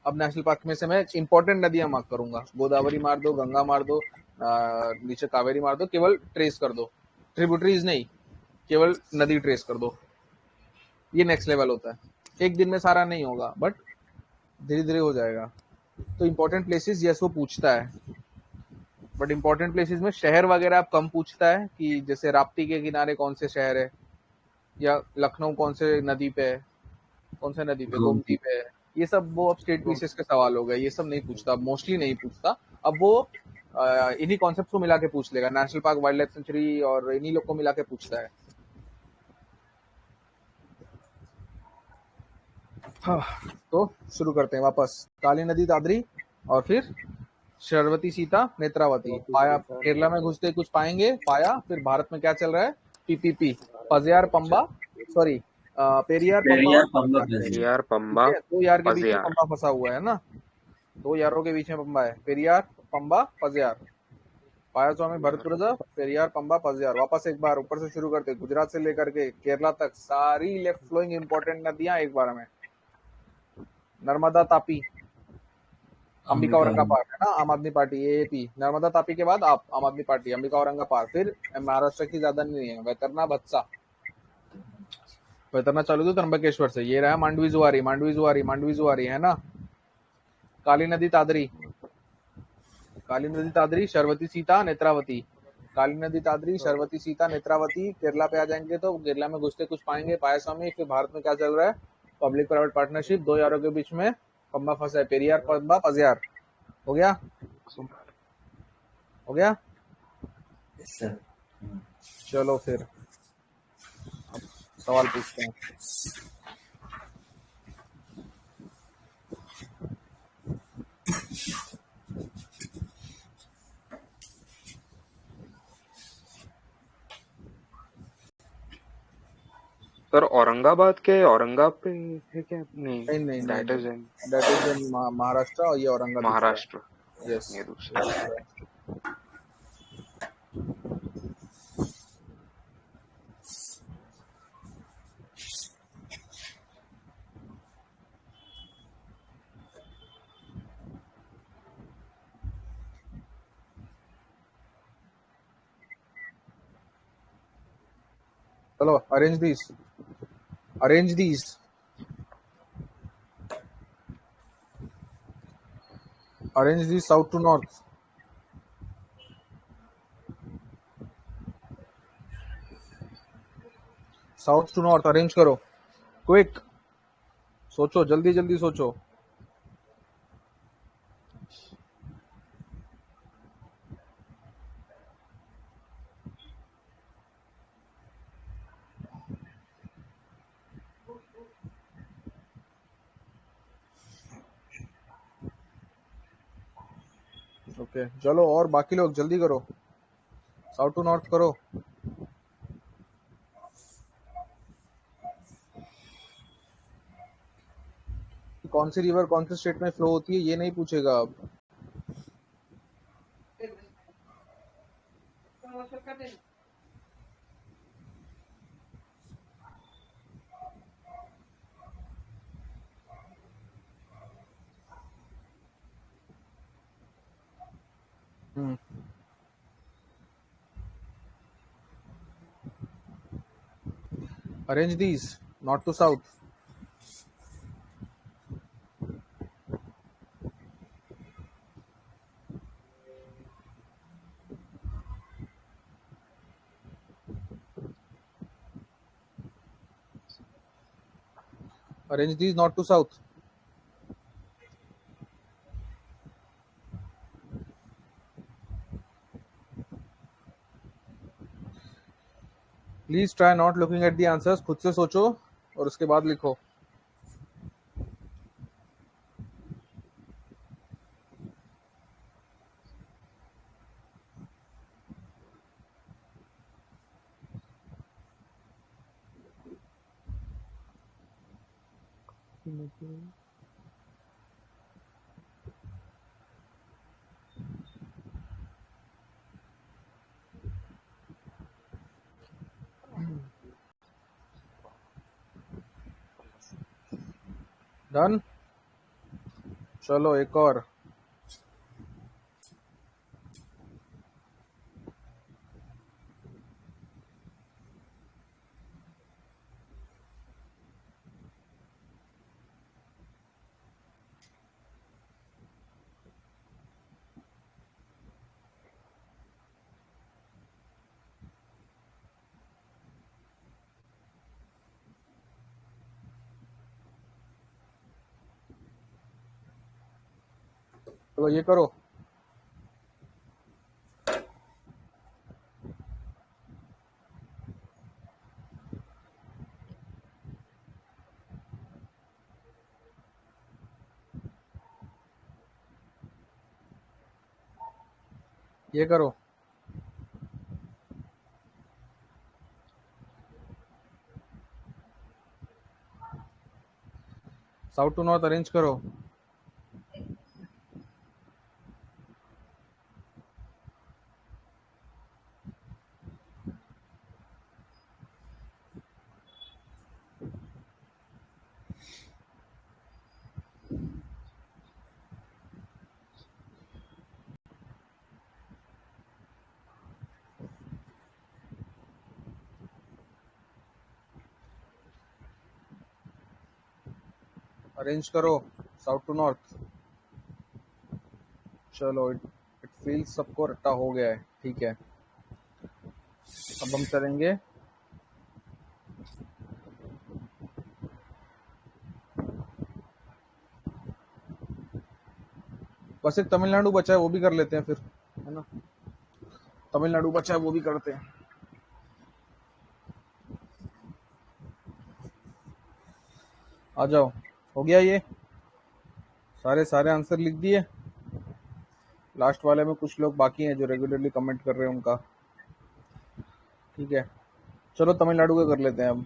अब नेशनल पार्क में से मैं इंपॉर्टेंट नदियां मार्क करूंगा। गोदावरी मार दो, गंगा मार दो, नीचे कावेरी मार दो, केवल ट्रेस कर दो। ट्रिब्यूटरीज नहीं, केवल नदी ट्रेस कर दो। ये नेक्स्ट लेवल होता है। एक दिन में सारा नहीं होगा, बट धीरे धीरे हो जाएगा। तो इंपॉर्टेंट प्लेसेस यस वो पूछता है, बट इंपॉर्टेंट प्लेसेस में शहर वगैरह आप कम पूछता है कि जैसे राप्ती के किनारे कौन से शहर है, या लखनऊ कौन से नदी पे है, कौन से नदी पे, गोमती पे है। ये सब वो अब स्टेट पीसेस के सवाल हो गए। ये सब नहीं पूछता, मोस्टली नहीं पूछता। अब वो इन्हीं कॉन्सेप्ट को मिला के पूछ लेगा। National park, wild life sanctuary और इन्हीं लोग को मिला के पूछता है। तो शुरू करते हैं वापस। काली नदी, दादरी और फिर शरवती, सीता, नेत्रावती। पाया, केरला में घुसते कुछ पाएंगे पाया। फिर भारत में क्या चल रहा है? PPP, Pajiyar Pamba, sorry Periyar Pamba. 2 यार के बीच में पंबा फंसा हुआ है ना, 2 यारों के बीच में पंबा है। पेरियार, पंबा, पजियार। पाया स्वामी भरतपुर, पेरियार, पंबा, पजियार। वापस एक बार ऊपर से शुरू करते, गुजरात से लेकर के केरला तक सारी लेफ्ट फ्लोइंग इंपॉर्टेंट नदियां एक बार में। नर्मदा, तापी, अंबिका औरंगाबाद है ना, आम आदमी पार्टी एएपी। नर्मदा तापी के बाद आप आम आदमी पार्टी, अंबिका औरंगाबाद। फिर महाराष्ट्र की ज्यादा नहीं है, वैतरना, भत्सा। वैतरना चालू तो त्र्यंबकेश्वर से। ये रहा मांडवी जुआरी, मांडवी जुआरी, मांडवी जुआरी है ना। काली नदी, तादरी, काली नदी, तादरी, शरवती, सीता, नेत्रावती। काली नदी, तादरी, शरवती, सीता, नेत्रावती। केरला पे आ जाएंगे तो केरला में घुसते कुछ पाएंगे, पाया स्वामी। फिर भारत में क्या चल रहा है? पब्लिक प्राइवेट पार्टनरशिप, 2 यारों के बीच में पंबा फंसा है। पेरियार, पंबा, पजियार। हो गया? हो गया? चलो फिर अब सवाल पूछते हैं। सर औरंगाबाद के औरंगाबाद पे है क्या? नहीं, नहीं नहीं दैट नहीं, is in that is in Maharashtra और ये औरंगाबाद दूसरा महाराष्ट्र, है। यस ये दूसरा। चलो arrange these, arrange these. Arrange the south to north. South to north arrange करो, quick. सोचो, जल्दी जल्दी सोचो। ओके चलो, और बाकी लोग जल्दी करो, साउथ टू नॉर्थ करो। कौन सी रिवर कौन से स्टेट में फ्लो होती है ये नहीं पूछेगा अब। Arrange these, north to south. Arrange these north to south. Please try not looking at the answers. खुद से सोचो और उसके बाद लिखो। डन। चलो एक और। चलो ये करो। ये करो। साउथ टू नॉर्थ अरेंज करो। अरेंज करो साउथ टू नॉर्थ। चलो इट फील्स सबको रट्टा हो गया है, ठीक है। अब हम चलेंगे बस एक तमिलनाडु बचा है, वो भी कर लेते हैं फिर, है ना। तमिलनाडु बचा है वो भी करते हैं। आ जाओ, हो गया ये सारे आंसर लिख दिए। लास्ट वाले में कुछ लोग बाकी हैं जो रेगुलरली कमेंट कर रहे हैं उनका। ठीक है, चलो तमिलनाडु का कर लेते हैं अब।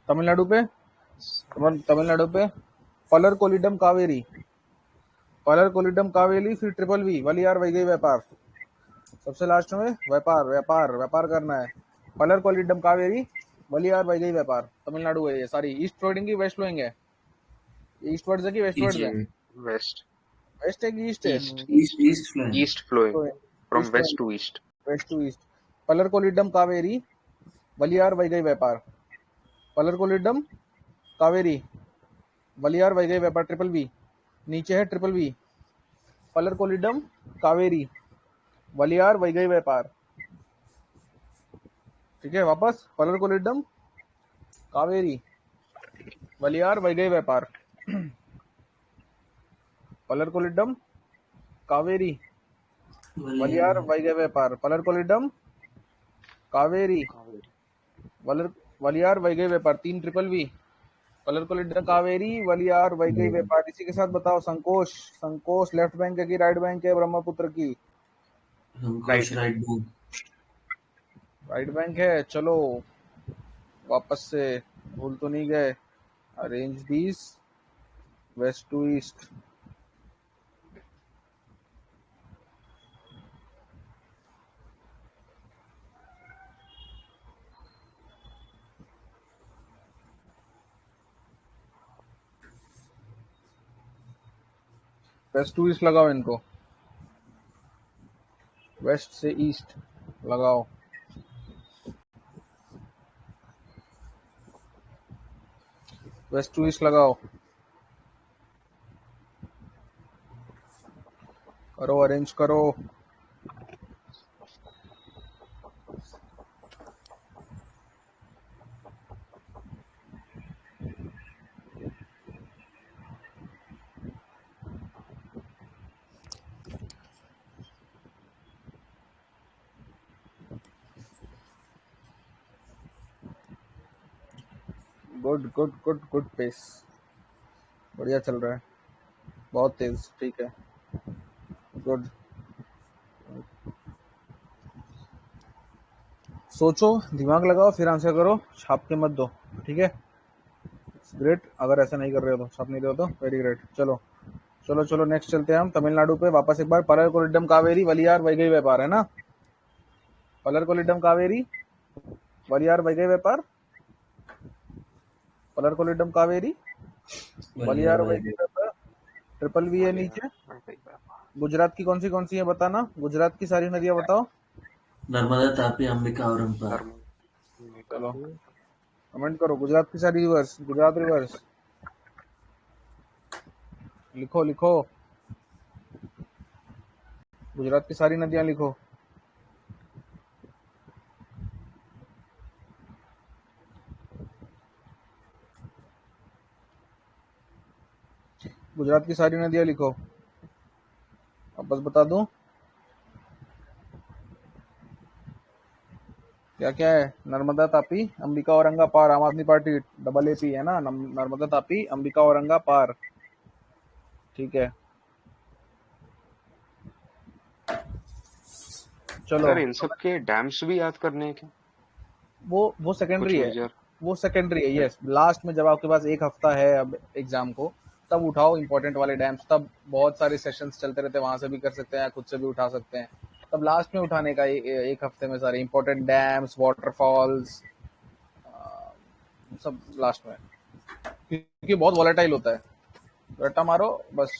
तमिलनाडु पे पलर कोलिडम कावेरी, फिर ट्रिपल वी वलियार वैगई व्यापार। सबसे लास्ट में व्यापार करना है। पलर कोलिडम कावेरी वलियार वैगई व्यापार। तमिलनाडु है ये सारी। ईस्ट फ्लोइंग की वेस्ट फ्लोइंग है? ईस्ट वर्ड्स है कि वेस्ट वर्ड्स है? वेस्ट वेस्ट है कि ईस्ट है? East flowing. from east west to east. West to east. Palar Kollidam Kaveri Valliyar Vaigai Vaippar. Palar Kollidam Kaveri Valliyar Vaigai व्यापार, ट्रिपल वी। नीचे है ट्रिपल वी। पलर कोलिडम कावेरी वलियार वैगई व्यापार। ठीक है, वापस पलर कोलिडम कावेरी वलियार वैगई व्यापार। पलर कोलिडम कावेरी वलियार वैगई व्यापार। पलर कोलिडम कावेरी वलियार वैगई व्यापार, 3 ट्रिपल वी। पलर कोलिडम कावेरी वलियार वैगई व्यापार। इसी के साथ बताओ संकोच लेफ्ट बैंक है कि राइट बैंक है ब्रह्मपुत्र की? Right bank. राइट बैंक है। चलो वापस से, भूल तो नहीं गए? Arrange these west to east. West to east लगाओ इनको, वेस्ट से ईस्ट लगाओ। वेस्ट टू ईस्ट लगाओ, करो अरेंज करो। गुड पेस, बढ़िया चल रहा है, बहुत तेज। ठीक है, गुड। सोचो, दिमाग लगाओ, फिर आंसर करो, छाप के मत दो। ठीक है, ग्रेट। अगर ऐसा नहीं कर रहे हो तो, छाप नहीं रहे हो तो वेरी ग्रेट। चलो नेक्स्ट चलते हैं हम तमिलनाडु पे वापस एक बार। पलर कोलिडम कावेरी वलियार वैगई व्यापार है ना? पलर कोलिडम कावेरी वलियार वैगई व्यापार। पलर कोलिडम कावेरी वलियार वैगई व्यापार, ट्रिपल वी है नीचे। गुजरात की कौन सी है बताना? गुजरात की सारी नदियां बताओ। नर्मदा, तापी, अंबिका, औरंगाबाद। चलो कमेंट करो, गुजरात की सारी रिवर्स, गुजरात रिवर्स लिखो। गुजरात की सारी नदियां लिखो। गुजरात की सारी नदियां लिखो। अब बस बता दूं क्या है? नर्मदा, तापी, अंबिका, औरंगा पार। आम आदमी पार्टी डबल एपी है ना? नर्मदा, तापी, अंबिका, औरंगा पार। ठीक है, चलो। सर इन सब के डैम्स भी याद करने हैं क्या? वो सेकेंडरी कुछ है, मेजर? वो सेकेंडरी है। यस, लास्ट में जब आपके पास एक हफ्ता है अब एग्जाम को, तब उठाओ इंपॉर्टेंट वाले डैम्स। तब बहुत सारे सेशंस चलते रहते हैं, वहां से भी कर सकते हैं, खुद से भी उठा सकते हैं। तब लास्ट में उठाने का एक हफ्ते में सारे इंपॉर्टेंट डैम्स, वाटरफॉल्स, सब लास्ट में, क्योंकि बहुत वॉलेटाइल होता है। रट्टा मारो बस,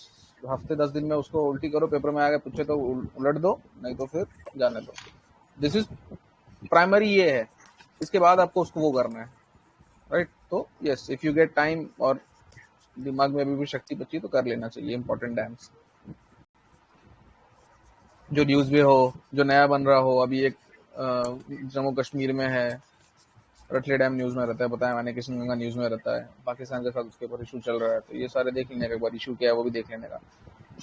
हफ्ते 10 दिन में उसको उल्टी करो, पेपर में आगे पूछे तो उलट दो, नहीं तो फिर जाने दो। दिस इज प्राइमरी, ये है। इसके बाद आपको उसको वो करना है, राइट? तो yes, if you get time और दिमाग में अभी भी शक्ति बची तो कर लेना चाहिए इंपॉर्टेंट डैम्स, जो न्यूज में हो, जो नया बन रहा हो। अभी एक जम्मू कश्मीर में है, रटले डैम न्यूज में रहता है, बताया मैंने। किशनगंगा न्यूज में रहता है, पाकिस्तान के साथ उसके ऊपर इशू चल रहा है, तो ये सारे देख लेने का एक बार, इशू क्या है वो भी देख लेने का।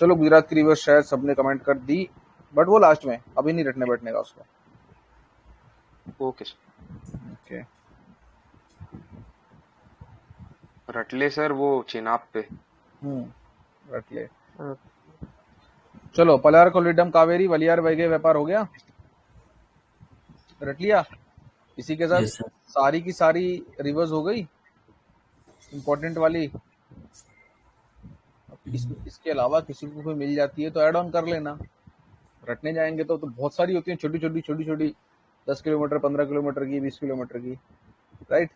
चलो, गुजरात की रिवर्स शायद सबने कमेंट कर दी, बट वो लास्ट में, अभी नहीं रटने बैठने का उसको। Okay sir. ओके, रटले सर वो चिनाब पे। रट ले। चलो पलार कोलिडम कावेरी वलियार वैगे व्यापार हो गया, रट लिया। इसी के साथ Yes, sir. सारी की सारी रिवर्स हो गई इंपॉर्टेंट वाली। इसके अलावा किसी को कोई मिल जाती है तो ऐड ऑन कर लेना। रटने जाएंगे तो बहुत सारी होती है, छोटी छोटी 10 किलोमीटर 15 किलोमीटर की 20 किलोमीटर की, राइट।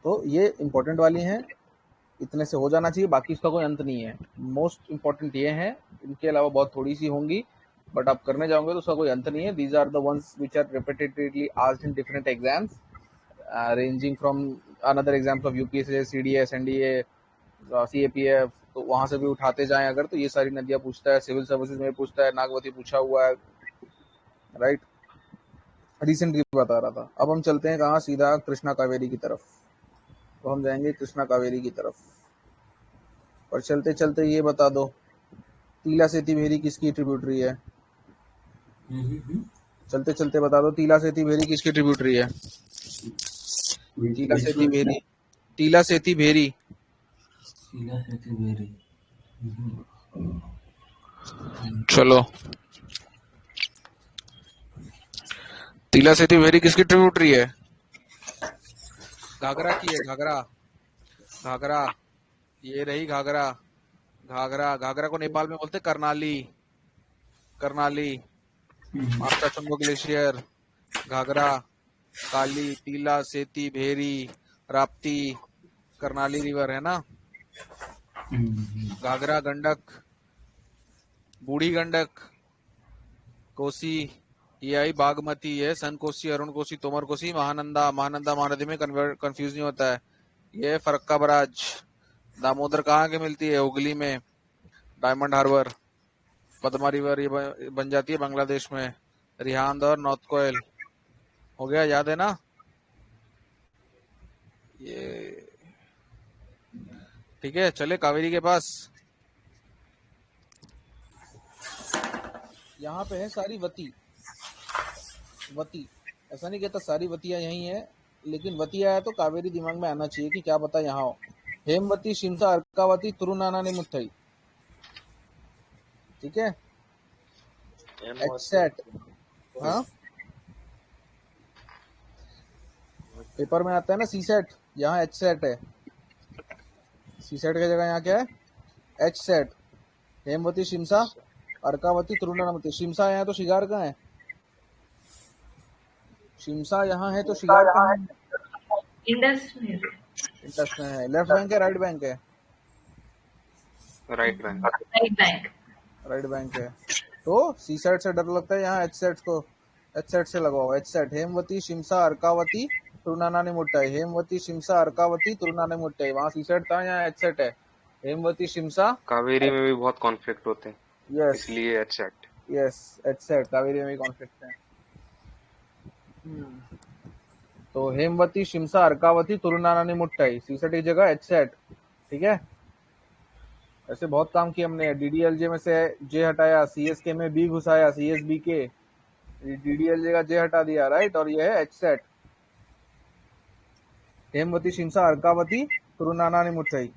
तो ये इंपॉर्टेंट वाली हैं, इतने से हो जाना चाहिए, बाकी इसका कोई अंत नहीं है। मोस्ट इंपॉर्टेंट ये है, इनके अलावा बहुत थोड़ी सी होंगी, बट आप करने जाओगे तो उसका कोई अंत नहीं है। These are the ones which are repeatedly asked in different exams ranging from another exams of UPSC, CDS, NDA, CAPF, तो वहां से भी उठाते जाएं अगर तो ये सारी नदियां पूछता है। सिविल सर्विसेज में पूछता है, नागवती पूछा हुआ है, राइट, रिसेंटली बता रहा था। अब हम चलते हैं कहाँ, सीधा कृष्णा कावेरी की तरफ। तो हम जाएंगे कृष्णा कावेरी की तरफ, और चलते चलते ये बता दो तीला सेती भेरी किसकी ट्रिब्यूटरी है। चलते चलते बता दो तीला सेती भेरी किसकी ट्रिब्यूटरी है। तीला Which सेती one, sir? भेरी, तीला सेती भेरी, Sila Seti Veri. चलो तीला सेती भेरी किसकी ट्रिब्यूटरी है। घाघरा की है, घाघरा, घाघरा, ये रही घाघरा। घाघरा, घाघरा को नेपाल में बोलते करनाली, करनाली, मास्टर चंगो ग्लेशियर, घाघरा, काली, तीला, सेती, भेरी, राप्ती, करनाली रिवर है ना। घाघरा, गंडक, बूढ़ी गंडक, कोसी, ये आई बागमती है, सन कोसी, अरुण कोसी, तोमर कोसी, महानंदा, महानंदा महानदी में कंफ्यूज नहीं होता है। ये फरक्का बराज। दामोदर कहाँ के मिलती है, हुगली में, डायमंड हार्बर। पद्मा रिवर ये बन जाती है बांग्लादेश में, रिहांद और नॉर्थ कोयल। हो गया, याद है ना ये, ठीक है। चले कावेरी के पास, यहाँ पे है सारी वती, वती, ऐसा नहीं कहता सारी वतियां यही है, लेकिन वतिया है तो कावेरी दिमाग में आना चाहिए कि क्या पता यहाँ हो। हेमवती, शिमसा, अर्कावती, तुरुनाना मुथई, ठीक है। एच सेट, हाँ पेपर में आता है ना सी सेट, यहाँ एच सेट है। सी सेट की जगह यहाँ क्या है, एच सेट। हेमवती, शिमसा, अर्कावती, तुरुनानामती। शिमसा यहाँ तो शिगार कहाँ है, शिमसा यहाँ है तो शिगार कहाँ है, इंडस में। इंडस में है। लेफ्ट बैंक है राइट बैंक है, right bank. Right bank. Right bank है। तो सी सेट से डर लगता है, यहाँ एच सेट को, एच सेट से लगाओ, एच सेट। हेमवती, शिमसा, अर्कावती, तुरुनाना मुट्टाई। हेमवती, शिमसा, अर्कावती, तुरुनाना मुट्टाई, वहाँ सी सेट था, यहाँ एच सेट है। हेमवती, शिमसा, कावेरी में भी बहुत कॉन्फ्लिक्ट होते हैं, यस इसलिए H set. Yes, H set, Kaveri में भी कॉन्फ्लिक्ट है। तो हेमवती, शिमसा, अर्कावती, तुरुनाना मुट्टाई, सी सेट की जगह एच सेट, ठीक है। ऐसे बहुत काम किया हमने। डीडीएलजे में से जे हटाया, सीएसके में बी घुसाया, सीएसबी के, डीडीएलजे का जे हटा दिया, राइट। और ये है एच सेट। हेमवती, शिमसा, अर्कावती, तुरुनाना मुट्टाई,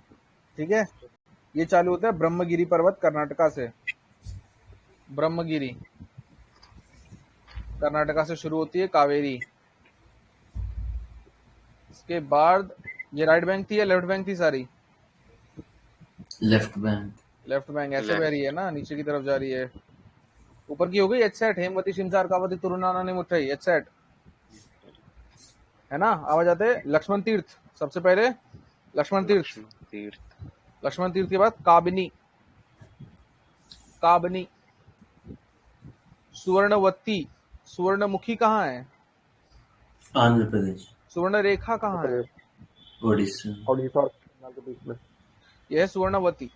ठीक है। ये चालू होता है ब्रह्मगिरी पर्वत कर्नाटका से, ब्रह्मगिरी कर्नाटका से शुरू होती है कावेरी। इसके बाद ये राइट बैंक थी या लेफ्ट बैंक थी सारी, Left bank. लेफ्ट बैंक ऐसे बह रही है ना, नीचे की तरफ जा रही है। ऊपर की हो गई एच सेट, हेमवती, शिमसा, अर्कावती, तुरुनाना मुट्टाई, एच सेट है ना। आवाज आते लक्ष्मण तीर्थ, सबसे पहले लक्ष्मण तीर्थ, लक्ष्मण तीर्थ के बाद काबिनी, काबनी, सुवर्णवती, सुवर्णमुखी कहाँ है, Andhra Pradesh. सुवर्ण रेखा कहाँ है, Odisha. उड़ीसा और बंगाल के बीच में। यह है सुवर्णवती।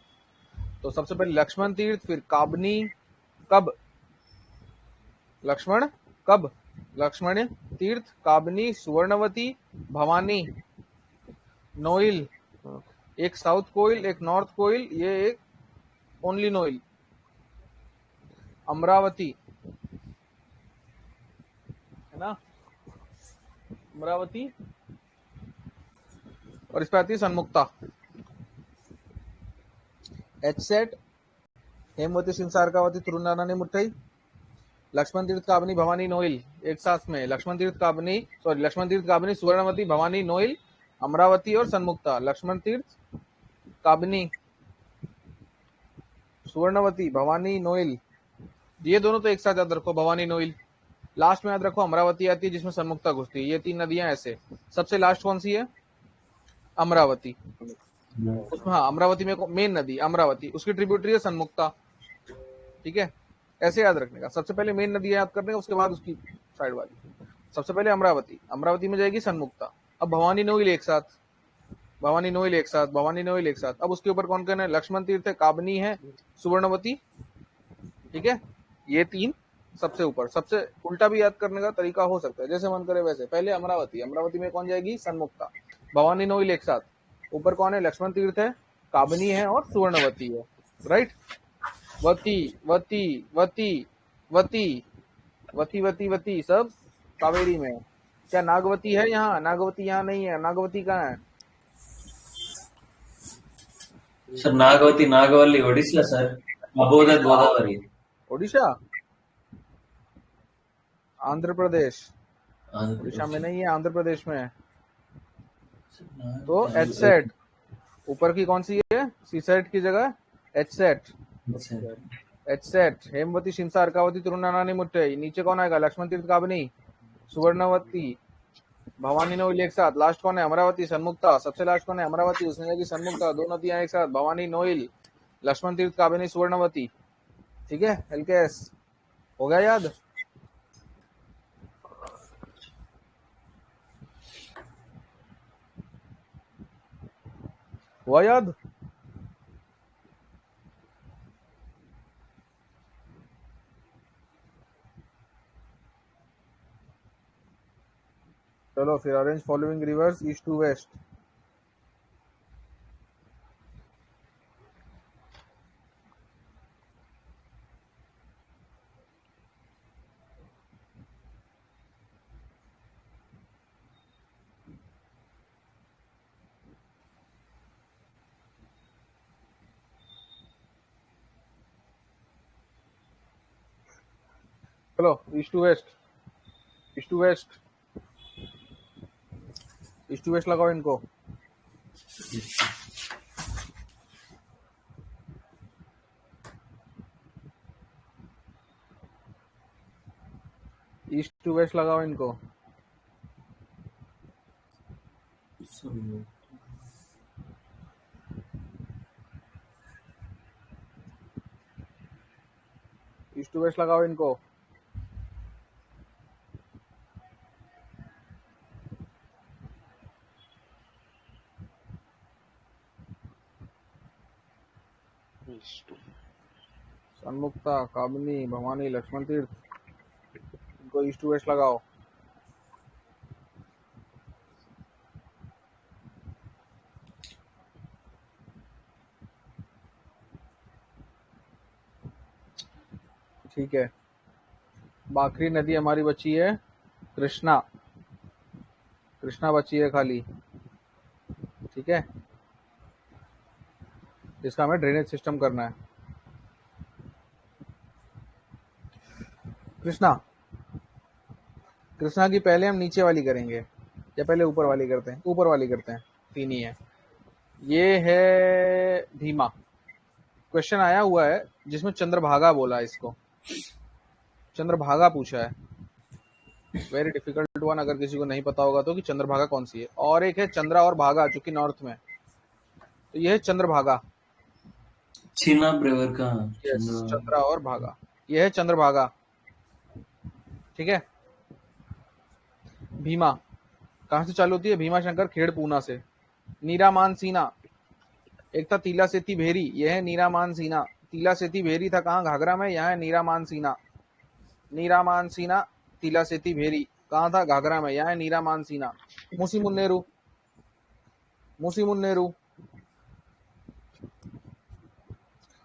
तो सबसे पहले लक्ष्मण तीर्थ, फिर काबनी, कब, लक्ष्मण कब, लक्ष्मण तीर्थ, काबनी, सुवर्णवती, भवानी, नोइल, एक साउथ कोइल, एक नॉर्थ कोइल, ये एक ओनली नोइल, अमरावती है ना, अमरावती, और इस पे आती है सन्मुक्ता। एच सेट हेमवती सिंसारकावती तुरुनारायणी मुट्टई, लक्ष्मण तीर्थ काबनी भवानी नोइल, एक साथ में लक्ष्मण तीर्थ काबनी सुवर्णवती भवानी नोइल अमरावती और सन्मुक्ता। लक्ष्मण तीर्थ काबनी सुवर्णवती भवानी नोइल, ये दोनों तो एक साथ याद रखो, भवानी नोइल। लास्ट में याद रखो अमरावती आती है जिसमें सन्मुक्ता घुसती है। ये 3 नदियां ऐसे। सबसे लास्ट कौन सी है? अमरावती। उसमें हाँ, अमरावती में मेन नदी अमरावती, उसकी ट्रिब्यूटरी है सन्मुक्ता। ठीक है, ऐसे याद रखने का। सबसे पहले मेन नदी याद करने का, उसके बाद उसकी साइड वाली। सबसे पहले अमरावती, अमरावती में जाएगी सन्मुक्ता। अब भवानी नोइल एक साथ, भवानी नोइल एक साथ, भवानी नोइल एक साथ। अब उसके ऊपर कौन कौन है? लक्ष्मण तीर्थ है, काबनी है, सुवर्णवती। ठीक है, ये 3 सबसे ऊपर। सबसे उल्टा भी याद करने का तरीका हो सकता है, जैसे मन करे वैसे। पहले अमरावती, अमरावती में कौन जाएगी? सन्मुक्ता। भवानी नोइल एक साथ, ऊपर कौन है? लक्ष्मण तीर्थ है, काबनी है और सुवर्णवती है। राइट, वती वती वती वती वती वती वती सब कावेरी में। क्या नागवती है यहाँ? नागवती यहाँ नहीं है। नागवती कहाँ है? सर नागवती नागवल्ली ओडिशा सर, अबोध गोदावरी ओडिशा, आंध्र प्रदेश। ओडिशा में नहीं है, आंध्र प्रदेश में है। तो एच सेट ऊपर की कौन सी है? सी सेट की जगह H set. H set Hemavati Shimsha Arkavati तुरुनारायणी मुट्टई। नीचे कौन आएगा? लक्ष्मण तीर्थ काबनी सुवर्णवती भवानी नोइल एक साथ। लास्ट कौन है? अमरावती सन्मुक्ता। सबसे लास्ट कौन है? अमरावती, उसमें जाएगी सन्मुक्ता। 2 नदियां एक साथ, भवानी नोइल, लक्ष्मण तीर्थ काबनी सुवर्णवती। ठीक है, एलकेएस हो गया याद? हुआ याद? चलो फिर arrange following rivers east to west. चलो east to west, east to west, east to west लगाओ इनको। ईस्ट टू वेस्ट लगाओ इनको। ईस्ट टू वेस्ट लगाओ इनको। सन्मुक्ता, काबनी, भवानी, लक्ष्मण तीर्थ, इनको ईस्ट टू वेस्ट लगाओ। ठीक है, बाकी नदी हमारी बची है कृष्णा। कृष्णा बची है खाली। ठीक है, इसका हमें ड्रेनेज सिस्टम करना है। कृष्णा, कृष्णा की पहले हम नीचे वाली करेंगे या पहले ऊपर वाली करते हैं? ऊपर वाली करते हैं, 3 ही है। ये है भीमा। क्वेश्चन आया हुआ है जिसमें चंद्रभागा बोला है, इसको चंद्रभागा पूछा है। वेरी डिफिकल्ट वन, अगर किसी को नहीं पता होगा तो, कि चंद्रभागा कौन सी है। और एक है चंद्रा और भागा, जो कि नॉर्थ में। तो ये है चंद्रभागा, चीनाब रिवर का। चंद्रा और भागा, ये है चंद्रभागा। ठीक है, भीमा कहां से चालू होती है? भीमा शंकर खेड़ पूना से। नीरामान सीना, एक था तीला सेती भेरी, यह है नीरामान सीना। तीला सेती भेरी था कहाँ? घाघरा में। यहाँ है नीरामान सीना। नीरामान सीना, तीला सेती भेरी कहाँ था? घाघरा में। यहाँ है नीरामान सीना। मूसी मुन्नेरू, मूसी मुन्नेरू।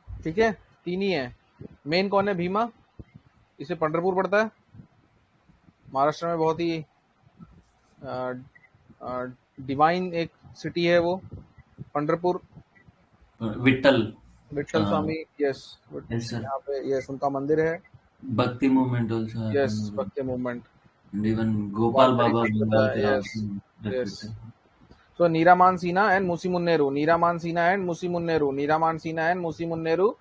ठीक है, 3 ही है। मेन कौन है? भीमा। इसे पंढरपुर पड़ता है, महाराष्ट्र में। बहुत ही डिवाइन एक सिटी है वो? पंढरपुर, विट्ठल विट्ठल स्वामी, यस, yes sir, यहाँ पे यस उनका मंदिर है। Bhakti movement also yes, happened, भक्ति movement, and even Gopal Baba Bengal they yes also that yes. Vittal. So Niraman Sina and Musi Munneru, Niraman Sina and Musi Munneru, Niraman Sina and Musi Munneru।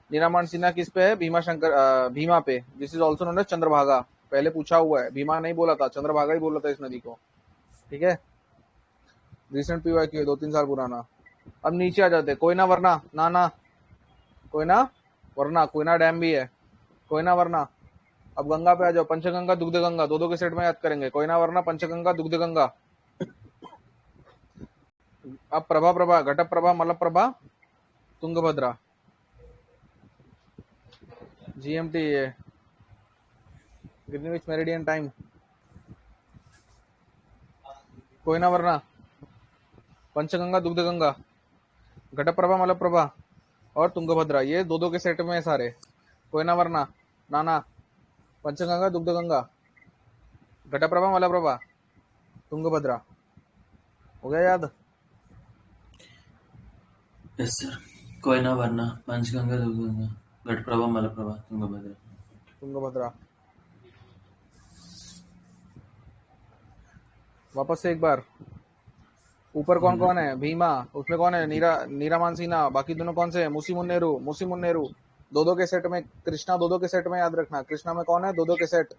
नीरामान सिन्हा किस पे है? भीमा शंकर, भीमा पे। This is also known as Chandrabhaga. पहले पूछा हुआ है, भीमा नहीं बोला था, चंद्रभागा ही बोला था इस नदी को। ठीक है, रिसेंट पीवाईक्यू है, 2-3 साल पुराना। अब नीचे आ जाते, कोयना वरना, नाना कोयना वरना, कोयना डैम भी है, कोयना वरना। अब गंगा पे आ जाओ, पंचगंगा दुग्ध गंगा, दो के सेट में याद करेंगे, कोयना वरना पंचगंगा दुग्ध गंगा। अब प्रभा प्रभा, घटप प्रभा, मलप प्रभा, तुंगभद्रा, GMT है, ग्रीनविच मेरिडियन टाइम। कोयना वरना, पंचगंगा दुग्ध गंगा, घटप प्रभा, मलप प्रभा और तुंगभद्रा, ये दो के सेट में है सारे। कोयना वरना, नाना, पंचगंगा दुग्ध गंगा, घटप्रभा, मलप्रभा, तुंगभद्रा। हो गया याद? Yes sir, कोयना वरना, पंचगंगा दुर्गंगा, घटप्रभा मलप्रभा तुंगभद्रा। तुंगभद्रा। वापस से एक बार, ऊपर कौन कौन है? भीमा, उसमें कौन है? नीरामान सिन्हा। बाकी दोनों कौन से हैं? मुसी मुन्नेरू, मुसी मुन्नेरू, दो के सेट में। कृष्णा दो के सेट में, याद रखना। कृष्णा में कौन है? दो के सेट।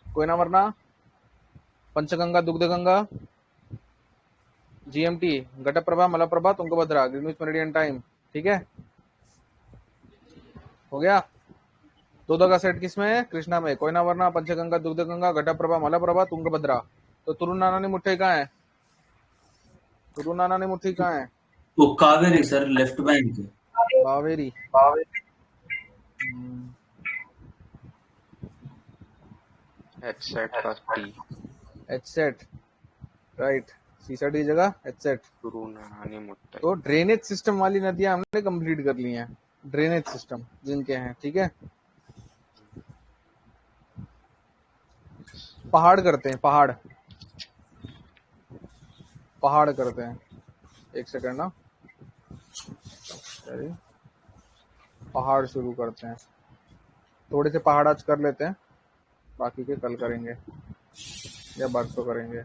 कोयना वरना, पंचगंगा दुग्ध Ganga, GMT, Ghataprabha, Malaprabha, Tungabhadra, Greenwich meridian time. ठीक है, हो गया? दो का सेट किसमें है? कृष्णा में। कोयना वरना, पंचगंगा दुग्ध गंगा, घटप्रभा, मलप्रभा, तुंगभद्रा। तो तुरुनाना मुठ्ठी कहाँ है? तुरुनाना मुठ्ठी कहाँ है? वो Kaveri sir, left bank. Kaveri. H set का टी, एच सेट, राइट। सी सेट की जगह एच सेट। तुरुनानी मुट्ठी। तो ड्रेनेज सिस्टम वाली नदियां हमने कंप्लीट कर ली हैं, ड्रेनेज सिस्टम जिनके हैं। ठीक है, पहाड़ करते हैं, पहाड़ पहाड़ करते हैं। एक सेकंड ना, अरे पहाड़ शुरू करते हैं। थोड़े से पहाड़ आज कर लेते हैं, बाकी के कल करेंगे या परसों करेंगे।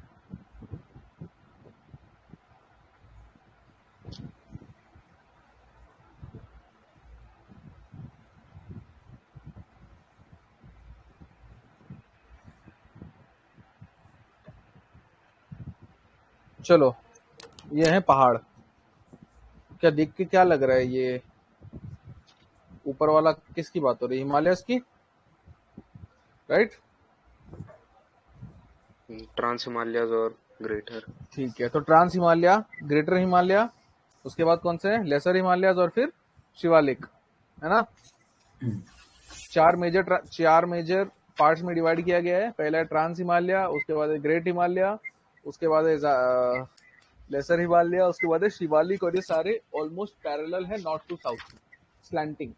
चलो, ये है पहाड़। क्या देख के क्या लग रहा है? ये ऊपर वाला किसकी बात हो रही है? हिमालयस की, राइट? ट्रांस हिमालयस और ग्रेटर। ठीक है, तो ट्रांस हिमालय, ग्रेटर हिमालय, उसके बाद कौन से? लेसर हिमालयस और फिर शिवालिक, है ना? चार मेजर पार्ट्स में डिवाइड किया गया है। पहला है ट्रांस हिमालय, उसके बाद है ग्रेट हिमालय, उसके बाद है लेसर हिमालय, उसके बाद है शिवालिक। और ये सारे ऑलमोस्ट पैरेलल है, नॉर्थ टू साउथ, स्लैंटिंग,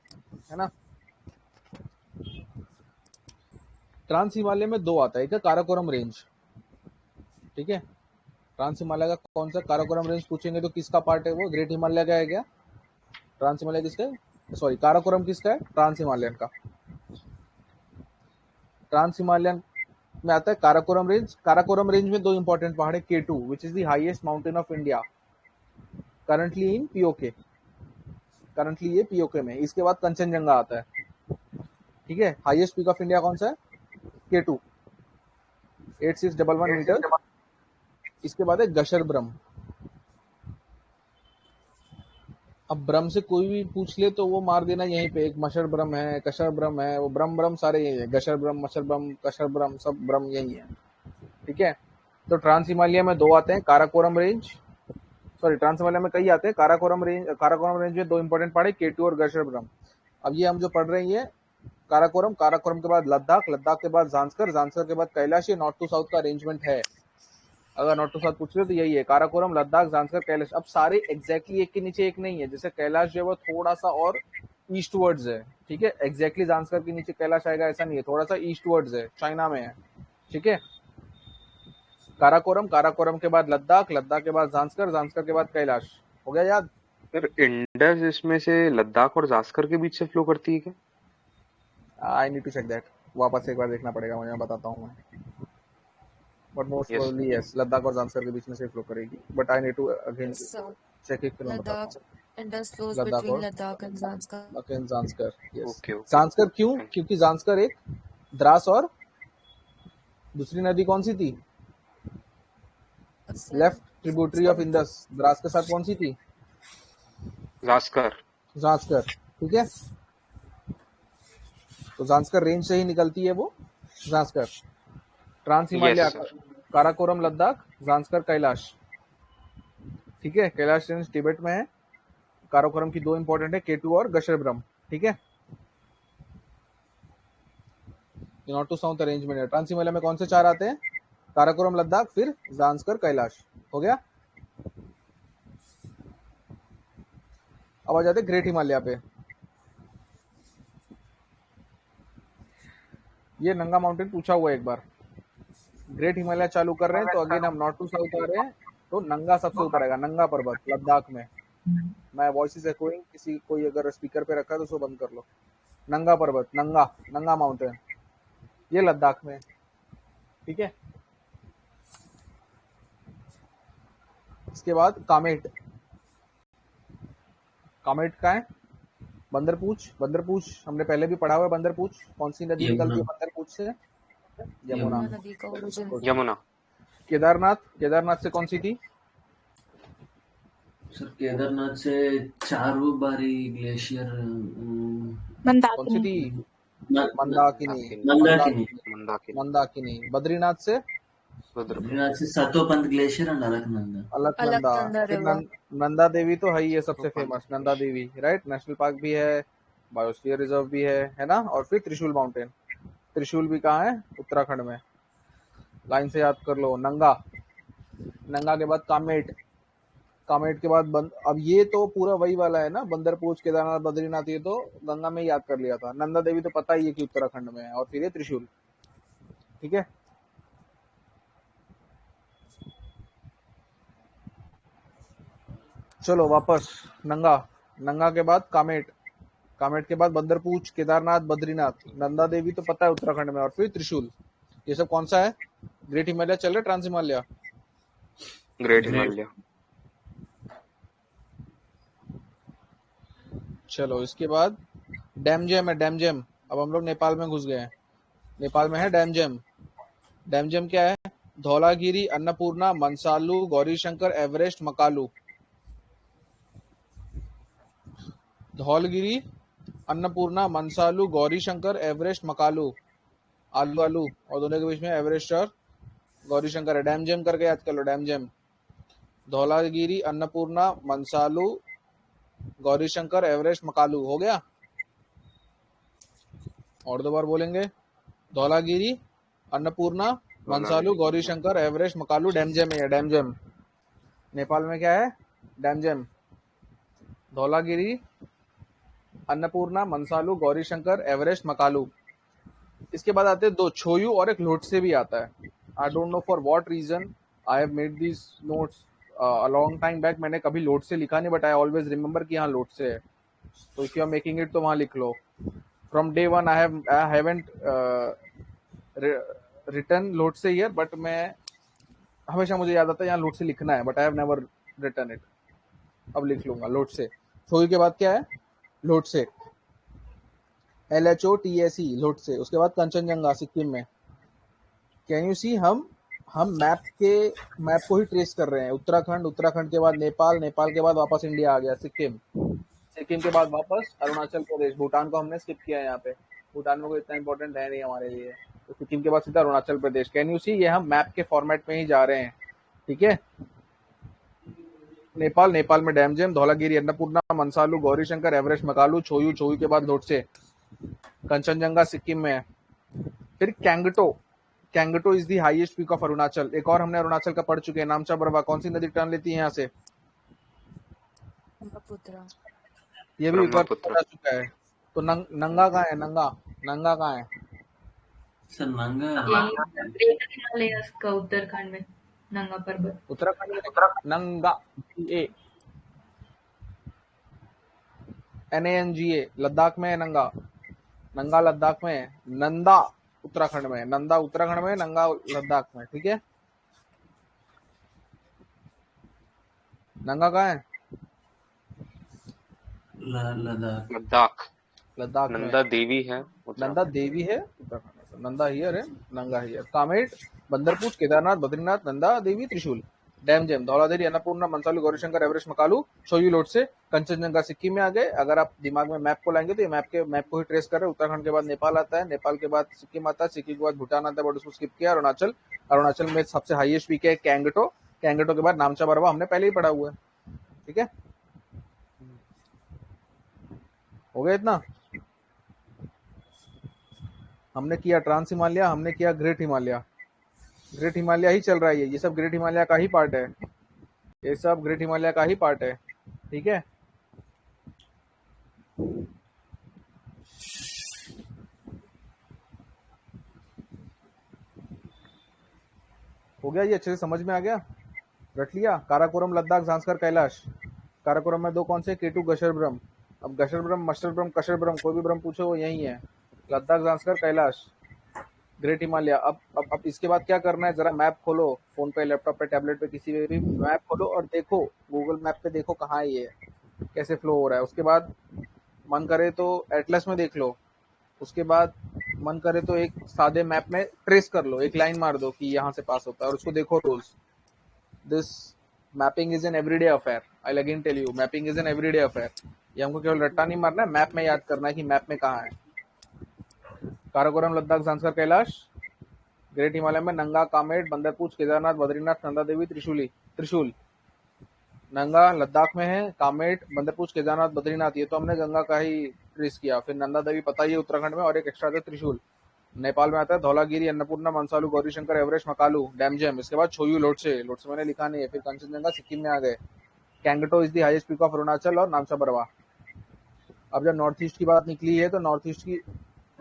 है ना? ट्रांस हिमालय में दो आता है, एक है काराकोरम रेंज। ठीक है, ट्रांस हिमालय का कौन सा? काराकोरम रेंज पूछेंगे तो किसका पार्ट है वो? ग्रेट हिमालय का है क्या? ट्रांस हिमालय किसका है? सॉरी, काराकोरम किसका है? ट्रांस हिमालयन का। ट्रांस हिमालयन में आता है काराकोरम रेंज। काराकोरम रेंज में दो इंपॉर्टेंट पहाड़ है, K2 which is the highest mountain of India, currently in POK, currently ये POK में। इसके बाद कंचनजंगा आता है। ठीक है, हाईएस्ट पीक ऑफ इंडिया कौन सा है? K2, 8611 metre. इसके बाद है गशर ब्रह्म। अब ब्रह्म से कोई भी पूछ ले तो वो मार देना यहीं पे। एक मशर ब्रह्म है, कशर ब्रह्म है, वो ब्रह्म सारे यही है। गशर ब्रह्म, मशर ब्रह्म, कशर ब्रह्म, सब ब्रह्म यही है। ठीक है, तो ट्रांस हिमालय में दो आते हैं, Karakoram range, sorry trans Himalaya में कई आते हैं। काराकोरम रेंज में दो इंपॉर्टेंट पहाड़ है, K2 और गशर ब्रह्म। अब ये हम जो पढ़ रहे हैं, काराकोरम, काराकोरम के बाद लद्दाख, लद्दाख के बाद जानसकर, जानसकर के बाद कैलाश। ये नॉर्थ टू साउथ का अरेंजमेंट है। अगर नॉर्थ टू साउथ पूछ रहे तो यही है, काराकोरम, लद्दाख, जानसकर, कैलाश। अब सारे एग्जैक्टली एक के नीचे एक नहीं है। जैसे कैलाश जो है वो थोड़ा सा और ईस्टवर्ड्स है। ठीक है, एग्जैक्टली जानसकर के नीचे कैलाश आएगा ऐसा नहीं है, थोड़ा सा ईस्टवर्ड्स है, चाइना में है। ठीक है, काराकोरम, काराकोरम के बाद लद्दाख, लद्दाख के बाद जांस्कर, जांस्कर के बाद कैलाश। हो गया याद? सर इंडस इसमें से लद्दाख और जास्कर के बीच से फ्लो करती है क्या? I need to check that, वापस एक बार देखना पड़ेगा मुझे, बताता हूँ मैं, but most Yes, probably yes, Ladakh और जांस्कर के बीच में से फ्लो करेगी, but I need to again So, check it, फिर मैं बताता Ladakh, हूँ। Indus flows लद्दाख between और Ladakh and Zanskar. Again Zanskar, yes. Okay okay Zanskar क्यों? क्योंकि जांस्कर एक द्रास और दूसरी नदी कौन सी थी? Left tributary of Indus, Dras के साथ कौन सी थी? जास्कर। जांस्कर, ठीक है। तो जांस्कर रेंज से ही निकलती है वो Zanskar. Trans Himalaya, Yes, sir. Karakoram Ladakh, Zanskar Kailash, ठीक है। कैलाश रेंज तिब्बत में है। काराकोरम की दो इंपॉर्टेंट है, केटू और गशरब्रम, ठीक है। नॉर्थ टू साउथ अरेंजमेंट है। ट्रांस हिमालय में कौन से चार आते हैं? काराकोरम लद्दाख, फिर जांस्कर कैलाश। हो गया। अब आ जाते ग्रेट हिमालय पे। ये नंगा माउंटेन पूछा हुआ है एक बार। ग्रेट हिमालय चालू कर रहे हैं तो अगेन हम नॉर्थ टू साउथ आ रहे हैं, तो नंगा सबसे ऊपर आएगा, नंगा पर्वत लद्दाख में। मैं वॉइस इज एकोइंग, किसी कोई अगर स्पीकर पे रखा है तो उसको बंद कर लो। नंगा पर्वत, नंगा नंगा माउंटेन, ये लद्दाख में, ठीक है। इसके बाद कामेट, कामेट का है बंदरपूछ, बंदरपूछ हमने पहले भी पढ़ा हुआ है। बंदरपूछ कौन सी नदी निकलती है बंदरपूछ से? यमुना। यमुना नदी का origin. यमुना। केदारनाथ, केदारनाथ से कौन सी थी? सर केदारनाथ से चारू बारी ग्लेशियर कौन सी थी? मंदाकिनी, मंदाकिनी। मंदाकिनी। मंदाकिनी। बद्रीनाथ से? बद्रीनाथ से सतोपंथ ग्लेशियर एंड अलकनंदा। अलकनंदा। अलकनंदा फिर river. नंदा देवी तो है ही है सबसे famous, Nanda Devi, right. National park भी है, बायोस्फीयर रिजर्व भी है ना। और फिर त्रिशूल माउंटेन, त्रिशूल भी कहाँ है? उत्तराखंड में। लाइन से याद कर लो। नंगा, नंगा के बाद कामेट, कामेट के बाद अब ये तो पूरा वही वाला है ना, बंदरपूछ, केदारनाथ, बद्रीनाथ, ये तो गंगा में ही याद कर लिया था। नंदा देवी तो पता ही है कि उत्तराखंड में है। और फिर ये त्रिशूल, ठीक है। चलो वापस नंगा, नंगा के बाद कामेट, कामेट के बाद बंदरपूछ, केदारनाथ, बद्रीनाथ, नंदा देवी तो पता है उत्तराखंड में, और फिर त्रिशूल। ये सब कौन सा है? ग्रेट हिमालय चल रहा है, ट्रांस हिमालय? ग्रेट हिमालय। चलो इसके बाद डैमजेम है, डैमजेम। अब हम लोग नेपाल में घुस गए हैं। नेपाल में है डैमजेम। डैमजेम क्या है? धौलागिरी, अन्नपूर्णा, मनसालू, गौरीशंकर, एवरेस्ट, मकालू। धौलगिरी, अन्नपूर्णा, मनसालू, गौरीशंकर, एवरेस्ट, मकालू। आलू आलू, और दोनों के बीच में एवरेस्ट और गौरीशंकर है। डैमजेम करके याद कर लो, डैमजेम। धौलागिरी, अन्नपूर्णा, मनसालू, गौरीशंकर, एवरेस्ट, मकालू। हो गया। और दो बार बोलेंगे। धौलागिरी, अन्नपूर्णा, मनसालू, गौरीशंकर, एवरेस्ट, मकालू। डैमजेम है, डैमजेम। नेपाल में क्या है? डैमजेम। धौलागिरी, अन्नपूर्णा, मनसालू, गौरीशंकर, एवरेस्ट, मकालू। इसके बाद आते हैं दो, छोयू और एक लोटसे भी आता है। I don't know for what reason I have made this notes a long time back. मैंने कभी लोटसे लिखा नहीं, बट आई ऑलवेज रिमेंबर कि हाँ लोटसे है। तो if you are making it तो वहां लिख लो। From day one I haven't written Lhotse here, but मैं हमेशा मुझे याद आता है यहाँ लोटसे लिखना है, but I have never written it. अब लिख लूंगा लोटसे। छोयू के बाद क्या है? लोटसे, LHOTSE, लोटसे। उसके बाद कंचनजंगा, सिक्किम में। कैन यू सी, हम मैप को ही ट्रेस कर रहे हैं। उत्तराखंड, उत्तराखंड के बाद नेपाल, नेपाल के बाद वापस इंडिया आ गया, सिक्किम, सिक्किम के बाद वापस अरुणाचल प्रदेश। भूटान को हमने स्किप किया है यहाँ पे, भूटान में कोई इतना इंपॉर्टेंट है नहीं हमारे लिए। तो सिक्किम के बाद सीधा Arunachal Pradesh. Can you see, ये हम मैप के फॉर्मेट में ही जा रहे हैं, ठीक है। नेपाल, नेपाल में डैमजेम, धौलागिरी, अन्नपूर्णा, मनसालू, गौरीशंकर, एवरेस्ट, मकालू, छोयू, छोयू के बाद लोटसे। कंचनजंगा सिक्किम में है। फिर Kangto, Kangto is the highest peak of Arunachal. एक और हमने अरुणाचल का पढ़ चुके हैं, नामचा बरवा। कौन सी नदी टर्न लेती है यहाँ से? ब्रह्मपुत्र। ये भी एक बार ब्रह्मपुत्र। पढ़ा चुका है। तो नंगा कहाँ है? नंगा, नंगा कहाँ है? सर नंगा ग्रेटर हिमालयस का उत्तराखंड में। नंगा पर्वत। उत्तराखंड में नंगा, ए NANGA, लद्दाख में है नंगा, नंगा लद्दाख में है, नंदा उत्तराखंड में, नंदा उत्तराखंड में, नंगा लद्दाख में, ठीक है। नंगा कहाँ है? लद्दाख। लद्दाख। लद्दाख में। नंदा देवी है नंदा देवी है उत्तराखंड में, नंदा हियर है, नंगा हियर। कामेट, बंदरपूछ, केदारनाथ, बद्रीनाथ, नंदा देवी, त्रिशूल, डैम जेम, धौलाधीरी, अन्नपूर्णा, मनसालू, गौरीशंकर, एवरेस्ट, मकालू, शोयू लोट से कंचनजंगा सिक्किम में आ गए। अगर आप दिमाग में मैप को लाएंगे तो ये मैप को ही ट्रेस कर रहे हैं। उत्तराखंड के बाद नेपाल आता है, नेपाल के बाद सिक्किम आता है, सिक्किम के बाद भूटान आता है, बट उसको स्किप किया। अरुणाचल में सबसे हाईएस्ट पीक है कैंगटो, कैंगटो के बाद नामचा बरवा, हमने पहले ही पढ़ा हुआ है, ठीक है। हो गया इतना। हमने किया ट्रांस हिमालय, हमने किया ग्रेट हिमालय। ग्रेट हिमालय ही चल रहा है, ये सब ग्रेट हिमालय का ही पार्ट है, ये सब ग्रेट हिमालय का ही पार्ट है, ठीक है। हो गया, ये अच्छे से समझ में आ गया, रट लिया। काराकोरम, लद्दाख, जांस्कर, कैलाश। काराकोरम में दो कौन से? केटू, गशर ब्रह्म। अब गशर ब्रह्म, मस्टर ब्रह्म, कशर ब्रह्म, कोई भी ब्रह्म पूछो वो यही है। लद्दाख, जांस्कर, कैलाश, ग्रेट हिमालय। अब इसके बाद क्या करना है, जरा मैप खोलो, फोन पे, लैपटॉप पे, टैबलेट पे, किसी पे भी मैप खोलो और देखो, गूगल मैप पे देखो कहाँ है ये, कैसे फ्लो हो रहा है। उसके बाद मन करे तो एटलस में देख लो, उसके बाद मन करे तो एक सादे मैप में ट्रेस कर लो, एक लाइन मार दो कि यहाँ से पास होता है और उसको देखो रोज। This mapping is an everyday affair, I again tell you, mapping is an everyday affair. ये हमको केवल रट्टा नहीं मारना है, मैप में याद करना है कि मैप में कहाँ है। काराकोरम, लद्दाख, जांस्कर, कैलाश, ग्रेट हिमालय में नंगा, कामेट, बंदरपूछ, केदारनाथ, बद्रीनाथ, नंदा देवी, त्रिशूल। नंगा लद्दाख में है, कामेट, बंदरपूछ, केदारनाथ, बद्रीनाथ, ये तो हमने गंगा का ही ट्रेस किया। फिर नंदा देवी पता ही है उत्तराखंड में, और एक एक्स्ट्रा था त्रिशूल, नेपाल में आता है। धौलागिरी, अन्नपूर्णा, मनसालू, गौरीशंकर, एवरेस्ट, मकालू, डैम जेम। इसके बाद छोयू लोटसे मैंने लिखा नहीं है। फिर कंचनजंगा सिक्किम में आ गए। Kangto is the highest peak of Arunachal और नामचा बरवा। अब जब नॉर्थ ईस्ट की बात निकली है तो नॉर्थ ईस्ट की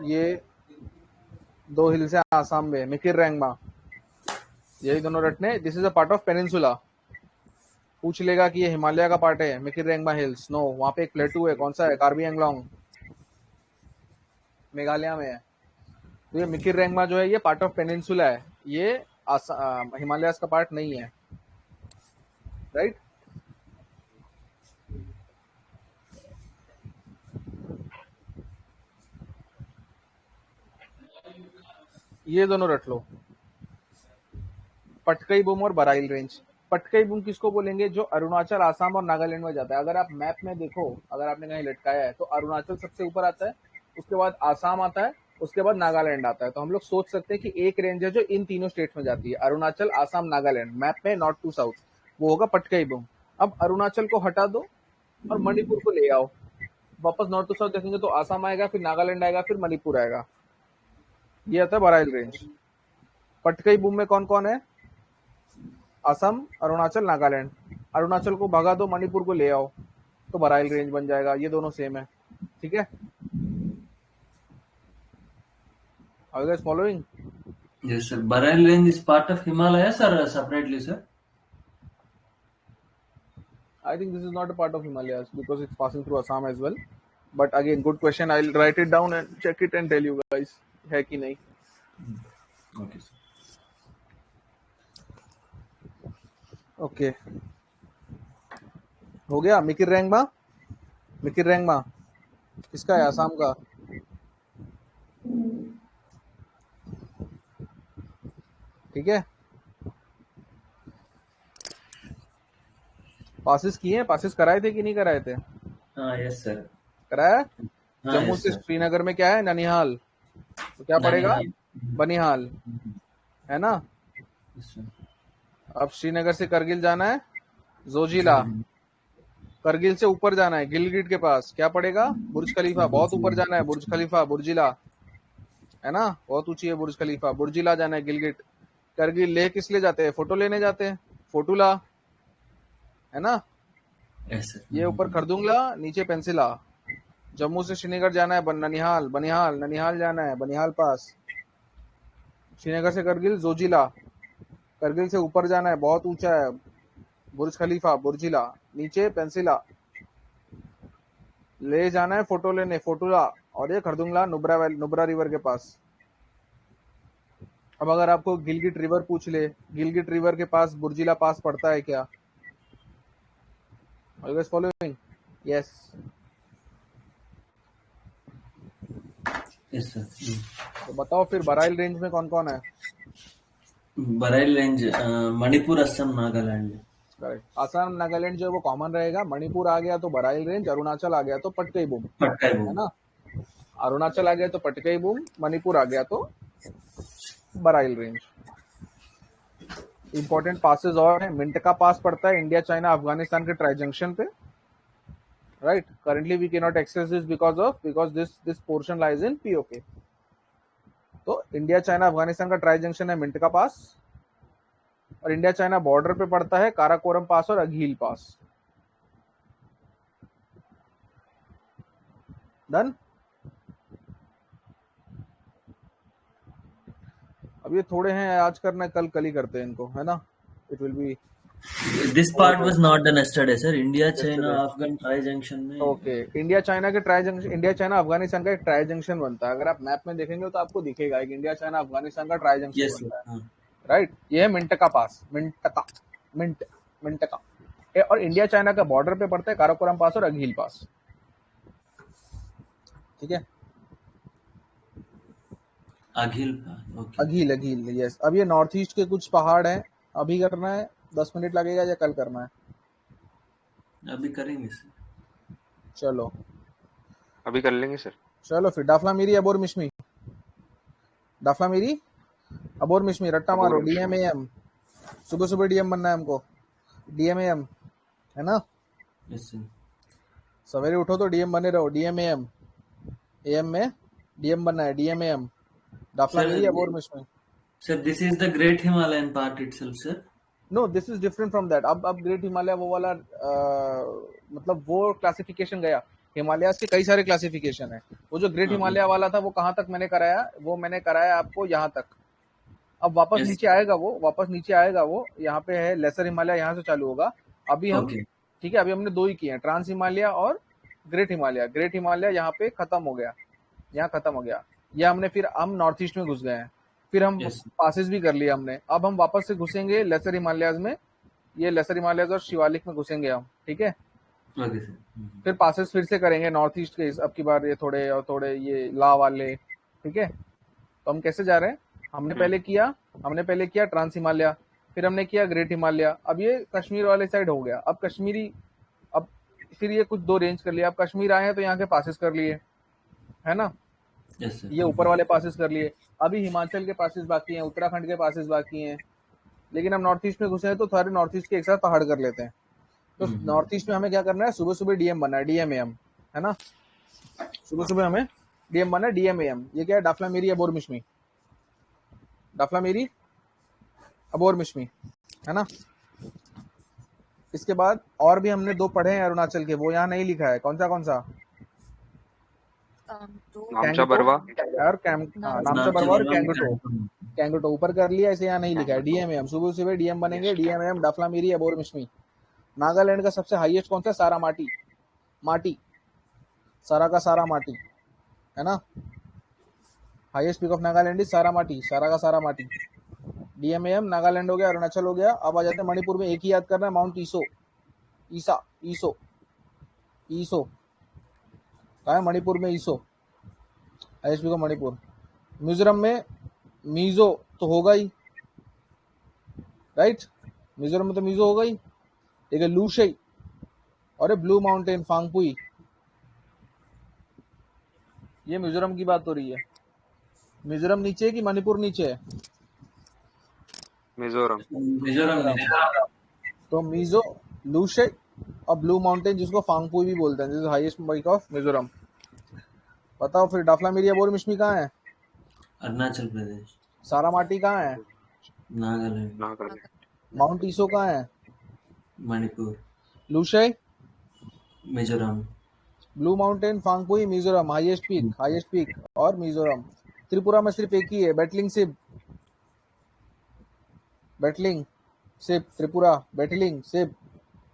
ये दो हिल्स है आसाम में, मिकिर रैंगमा, यही दोनों रटने। This is a part of peninsula. पूछ लेगा कि ये हिमालय का पार्ट है, मिकिर रैंगमा हिल्स, नो, वहां पे एक प्लेटू है, कौन सा है? कार्बी एंगलोंग, मेघालय में है। तो ये मिकिर रैंगमा जो है ये पार्ट ऑफ पेनिनसुला है, ये हिमालय का पार्ट नहीं है, राइट। ये दोनों रट लो, पटकई बुम और बराइल रेंज। पटकई बुम किसको बोलेंगे? जो अरुणाचल, आसाम और नागालैंड में जाता है। अगर आप मैप में देखो, अगर आपने कहीं लटकाया है तो अरुणाचल सबसे ऊपर आता है, उसके बाद आसाम आता है, उसके बाद नागालैंड आता है। तो हम लोग सोच सकते हैं कि एक रेंज है जो इन तीनों स्टेट में जाती है, अरुणाचल, आसाम, नागालैंड, मैप में नॉर्थ टू साउथ, वो होगा पटकई बुम। अब अरुणाचल को हटा दो और मणिपुर को ले आओ, वापस नॉर्थ टू साउथ देखेंगे तो आसाम आएगा, फिर नागालैंड आएगा, फिर मणिपुर आएगा, ये आता है बराइल रेंज। पटकई बुम में कौन कौन है? असम, अरुणाचल, नागालैंड। अरुणाचल को भगा दो, मणिपुर को ले आओ, तो बराइल रेंज बन जाएगा। ये दोनों सेम है, ठीक है। Are you guys following? Yes, sir. Barail range is part of Himalayas or separately, sir? I think this is not a part of Himalayas because it's passing through Assam as well. But again, good question. I'll write it down and check it and tell you guys है कि नहीं. Okay, sir. Okay. हो गया. मिकिर रैंगमा किसका है? आसाम का. ठीक है. पासिस किए हैं, पासिस कराए थे कि नहीं कराए थे? हाँ, यस सर. कराया. हाँ, जम्मू yes, से sir. श्रीनगर में क्या है? ननिहाल. तो क्या पड़ेगा? बनिहाल, है ना. Yes, sir. अब श्रीनगर से करगिल जाना है, जोजिला. करगिल से ऊपर जाना है गिलगिट के पास, क्या पड़ेगा? बुर्ज खलीफा. बहुत ऊपर जाना है, बुर्ज खलीफा, बुर्जिला, है ना, बहुत ऊंची है बुर्ज खलीफा. बुर्जिला जाना है गिलगिट. करगिल लेह किस लिए जाते हैं? फोटो लेने जाते हैं, फोटूला, है ना. Yes, sir. ये ऊपर खरदुंगला, नीचे पेंसिला. जम्मू से श्रीनगर जाना है ननिहाल जाना है, बनिहाल पास. श्रीनगर से करगिल, जोजिला. करगिल से ऊपर जाना है, बहुत ऊंचा है, बुर्ज खलीफा, बुर्जिला, नीचे पेंसिला, ले जाना है फोटो लेने, फोटोला, और ये खरदुंगला नुब्रा रिवर के पास। अब अगर आपको गिलगिट रिवर पूछ ले, गिलगिट रिवर के पास बुर्जिला पास पड़ता है क्या? Are you guys following? Yes. Yes sir. तो बताओ फिर बराइल रेंज में कौन कौन है? बराइल रेंज मणिपुर, असम, नागालैंड। करेक्ट। असम नागालैंड जो है वो कॉमन रहेगा, मणिपुर आ गया तो बराइल रेंज, अरुणाचल आ गया तो पटकई बूम, है ना? अरुणाचल आ गया तो पटकई बूम, मणिपुर आ गया तो बराइल रेंज। इंपॉर्टेंट पासेस और है, मिंटका पास पड़ता है इंडिया चाइना अफगानिस्तान के ट्राई जंक्शन पे, right? Currently we can not access this because this portion lies in PoK. तो इंडिया चाइना अफगानिस्तान का ट्राई जंक्शन है मिंटका पास, और इंडिया चाइना बॉर्डर पे पड़ता है काराकोरम पास और अघील पास। डन। अब ये थोड़े हैं, आज करना है, कल ही करते हैं इनको, है ना? It will be this part was not done yesterday sir. India China Afghan tri junction में ओके। इंडिया चाइना के tri junction, India China Afghanistan का एक ट्राई जंक्शन बनता है। अगर आप मैप में देखेंगे तो आपको दिखेगा एक इंडिया चाइना अफगानिस्तान का ट्राई जंक्शन यस बनता है, सर। राइट? ये है मिंटका पास, मिंटका और इंडिया चाइना का बॉर्डर पे पड़ता है काराकोरम पास और अघील पास, ठीक है? अघील, ओके। अघील, यस। अब ये नॉर्थ ईस्ट के कुछ पहाड़ हैं, अभी करना है 10 मिनट लगेगा या कल करना है? अभी करेंगे सर। चलो अभी कर लेंगे सर। चलो फिर डाफला मीरी अबोर मिश्मी, डाफला मीरी अबोर मिश्मी, रट्टा मारो, डीएमएएम। सुबह सुबह डीएम बनना है हमको, डीएमएएम, है ना? Yes sir. सवेरे उठो तो डीएम बने रहो, डीएमएएम, एएम में डीएम बनना है, DMAM, Dafla Miri Abor Mishmi. Sir this is the great Himalayan part itself sir. No, this is different from that. अब ग्रेट हिमालय वो वाला मतलब वो क्लासिफिकेशन गया। हिमालयास के कई सारे क्लासिफिकेशन है। वो जो ग्रेट हिमालय वाला था वो कहाँ तक मैंने कराया? वो मैंने कराया आपको यहाँ तक। अब वापस Yes. नीचे आएगा वो, वापस नीचे आएगा वो। यहाँ पे है लेसर हिमालय, यहाँ से चालू होगा। अभी हम Okay. ठीक है, अभी हमने दो ही किए हैं, ट्रांस हिमालय और ग्रेट हिमालय। ग्रेट हिमालय यहाँ पे खत्म हो गया, यहाँ खत्म हो गया। ये हमने फिर हम नॉर्थ ईस्ट में घुस गए हैं, फिर हम Yes. पासेस भी कर लिए हमने। अब हम वापस से घुसेंगे लेसर हिमालयाज में, ये लेसर हिमालयाज और शिवालिक में घुसेंगे हम, ठीक है? Okay sir. फिर पासेस फिर से करेंगे नॉर्थ ईस्ट के, अब की बार ये थोड़े और थोड़े ये ला वाले, ठीक है? तो हम कैसे जा रहे हैं? हमने पहले किया ट्रांस हिमालय, फिर हमने किया ग्रेट हिमालय। अब ये कश्मीर वाले साइड हो गया। अब कश्मीरी, अब फिर ये कुछ दो रेंज कर लिया। अब कश्मीर आए हैं तो यहाँ के पासेस कर लिए, है ना? Yes sir. ये ऊपर वाले पासेस कर लिए। अभी हिमाचल के पासेस बाकी हैं, उत्तराखंड के पासेस बाकी हैं, लेकिन हम नॉर्थ ईस्ट में घुसे हैं तो सारे नॉर्थ ईस्ट के एक साथ पहाड़ कर लेते हैं। तो नॉर्थ ईस्ट में हमें क्या करना है? सुबह सुबह डीएम बनना है, डीएमएएम, है ना? सुबह सुबह हमें डीएम बनना है, डीएमएएम। ये क्या है? डाफला मेरी अबोर मिश्मी, डाफला मेरी अबोर मिश्मी, है ना? इसके बाद और भी हमने दो पढ़े हैं अरुणाचल के, वो यहाँ नहीं लिखा है। कौन सा? नामचा बरवा और नामचा बरवा और कैंगटो ऊपर कर लिया, इसे यहाँ नहीं लिखा है। डीएमएम, सुबह सुबह डीएम बनेंगे, डीएमएम, डाफला मेरी अबोर मिश्मी। नागालैंड का सबसे हाईएस्ट कौन सा? सारा माटी, सारा का सारा माटी, है ना? Highest peak of Nagaland is सारा का सारा माटी। डीएमएम नागालैंड हो गया, अरुणाचल हो गया। अब आ जाते हैं मणिपुर में, एक ही याद करना है, माउंट ईसो कहा है? मणिपुर में Iso, highest peak of Manipur. Mizoram में मीजो तो होगा ही, राइट? मिजोरम में तो मीजो होगा ही। एक है लूशई और ब्लू माउंटेन फांगपुई। ये मिजोरम की बात हो रही है। मिजोरम नीचे है कि मणिपुर नीचे है? मिजोरम। तो मीजो, लूशई और ब्लू माउंटेन, जिसको फांगपुई भी बोलते हैं, this is highest peak of Mizoram. बताओ फिर डाफला मेरी अबोर मिश्मी कहाँ है? अरुणाचल प्रदेश। सारा माटी कहाँ है? नागालैंड। माउंट ईसो कहाँ है? Manipur. Lushai, Mizoram. Blue mountain, Phawngpui, Mizoram, highest peak और मिजोरम। त्रिपुरा में सिर्फ एक ही है, बैटलिंग सिप। बैटलिंग सिप त्रिपुरा, बैटलिंग सिप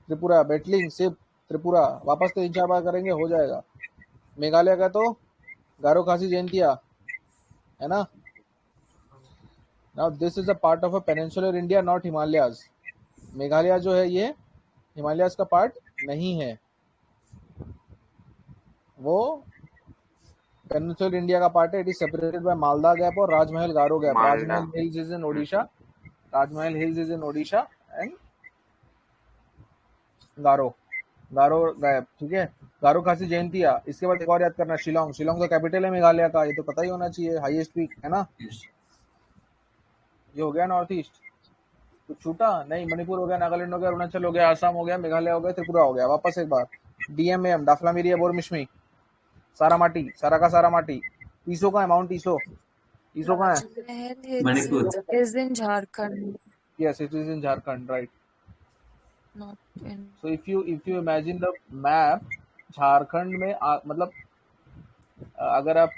त्रिपुरा, बैटलिंग सिप त्रिपुरा। वापस 3-4 बार करेंगे, हो जाएगा। मेघालय का तो गारो खासी जयंतिया है ना। Now this is a part of a peninsular India, not Himalayas. Meghalaya जो है ये हिमालयाज का पार्ट नहीं है, वो पेनिनसुलर इंडिया का पार्ट है। It is separated by Malda gap और राजमहल गारो gap. Malda. Rajmahal hills is in Odisha, Rajmahal hills is in Odisha and Garo Garo gap, ठीक है। गारो खासी जयंतिया। इसके बाद एक और याद करना, शिलोंग। शिलोंग तो कैपिटल है मेघालय का, ये तो पता ही होना चाहिए, हाईएस्ट पीक है ना। ये हो गया नॉर्थ ईस्ट, कुछ छूटा नहीं। मणिपुर हो गया, नागालैंड हो गया, अरुणाचल हो गया, आसाम हो गया, मेघालय हो गया, त्रिपुरा हो गया। वापस एक बार, डीएमएम डाफलामिरिया बोरमिश्मी, सारामाटी, सारा का सारामाटी। ईसो का है, माउंट ईसो। ईसो का है, Manipur is in Jharkhand, yes it is in Jharkhand, right. not in. So if you imagine the map, Jharkhand में मतलब अगर आप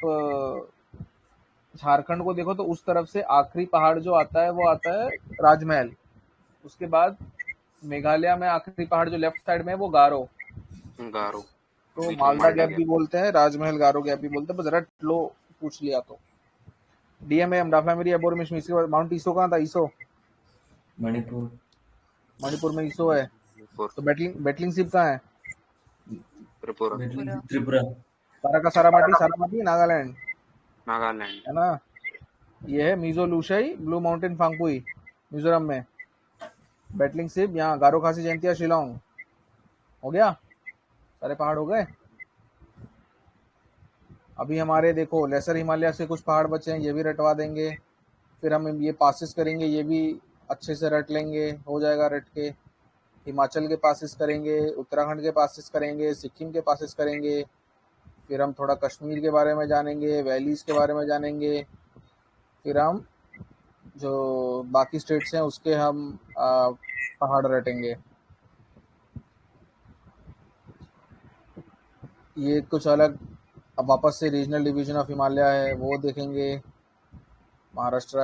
झारखंड को देखो तो उस तरफ से आखिरी पहाड़ जो आता है वो आता है राजमहल। उसके बाद मेघालय में आखिरी पहाड़ जो लेफ्ट साइड में है वो गारो। गारो तो बीच में मालदा मालदा गैप भी बोलते हैं, राजमहल गारो गैप भी बोलते हैं, बस रट लो पूछ लिया तो। डीएमएम डाफलामिरी बोरमिश्मी। इसके बाद माउंट ईसो कहाँ था, ईसो मणिपुर मणिपुर में ईसो है। तो बैटलिंग सिप कहाँ है, त्रिपुरा त्रिपुरा सारा का सारामाटी नागालैंड नागालैंड है ना। ये है मिजो लुशई ब्लू माउंटेन फांगपुई मिजोरम में। बैटलिंग सिप यहाँ, गारो खासी जयंतिया शिलोंग। हो गया, सारे पहाड़ हो गए। अभी हमारे देखो लेसर हिमालय से कुछ पहाड़ बचे हैं, ये भी रटवा देंगे। फिर हम ये पासिस करेंगे, ये भी अच्छे से रट लेंगे, हो जाएगा रट के। हिमाचल के पासिस करेंगे, उत्तराखंड के पासिस करेंगे, सिक्किम के पासिस करेंगे। फिर हम थोड़ा कश्मीर के बारे में जानेंगे, वैलीज के बारे में जानेंगे। फिर हम जो बाकी स्टेट्स हैं उसके हम पहाड़ रटेंगे। ये कुछ अलग, अब वापस से रीजनल डिवीजन ऑफ हिमालय है वो देखेंगे। महाराष्ट्र,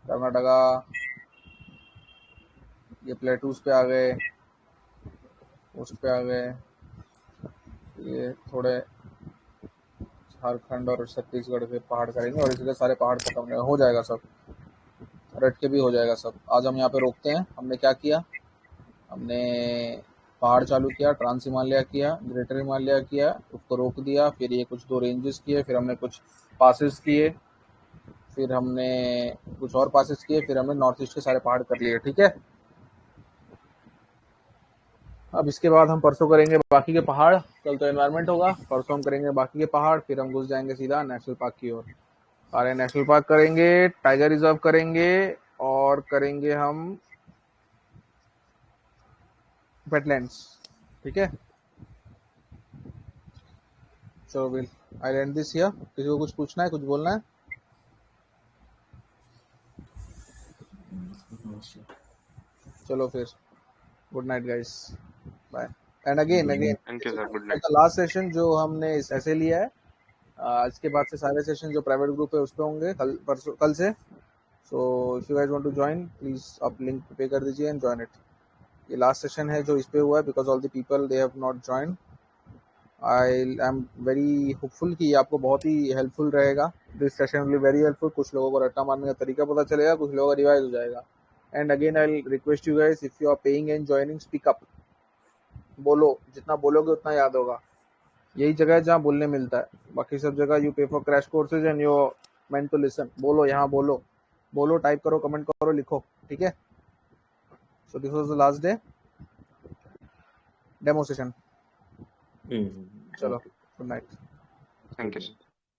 कर्नाटका, ये प्लेटूज पे आ गए, उस पे आ गए। ये थोड़े झारखंड और छत्तीसगढ़ के पहाड़ करेंगे और इसी तरह सारे पहाड़ खत्म हो जाएगा, सब रट के भी हो जाएगा सब। आज हम यहाँ पे रोकते हैं। हमने क्या किया, हमने पहाड़ चालू किया, ट्रांस हिमालय किया, ग्रेटर हिमालय किया, उसको रोक दिया। फिर ये कुछ 2 रेंजेस किए, फिर हमने कुछ पासेस किए, फिर हमने कुछ और पासेस किए, फिर हमने नॉर्थ ईस्ट के सारे पहाड़ कर लिए, ठीक है। अब इसके बाद हम परसों करेंगे बाकी के पहाड़। कल तो एनवायरनमेंट होगा, परसों हम करेंगे बाकी के पहाड़। फिर हम घुस जाएंगे सीधा नेशनल पार्क की ओर। सारे नेशनल पार्क करेंगे, टाइगर रिजर्व करेंगे और करेंगे हम वेटलैंड्स, ठीक है। So will I and this here. किसी को कुछ पूछना है, कुछ बोलना है? चलो फिर, good night guys, bye. And again thank you sir, good night. Last session जो हमने ऐसे लिया है, आज के बाद से सारे सेशन जो प्राइवेट ग्रुप है उस पे होंगे कल से। So if you guys want to join, please आप लिंक पे कर दीजिए एंड ज्वाइन इट। ये लास्ट सेशन है जो इस पे हुआ है, because all the people they have not join. I am very hopeful कि आपको बहुत ही हेल्पफुल रहेगा। This session will be very helpful. कुछ लोगों को रट्टा मारने का तरीका पता चलेगा, कुछ लोगों का रिवाइज हो जाएगा। And again I request you guys, if you are paying and joining, speak up, बोलो। जितना बोलोगे उतना याद होगा। यही जगह है जहाँ बोलने मिलता है, बाकी सब जगह you pay for crash courses and you meant to listen. बोलो, यहाँ बोलो, बोलो, टाइप करो, कमेंट करो, लिखो, ठीक है। So this was the last day demo session. चलो, good night. Thank you sir.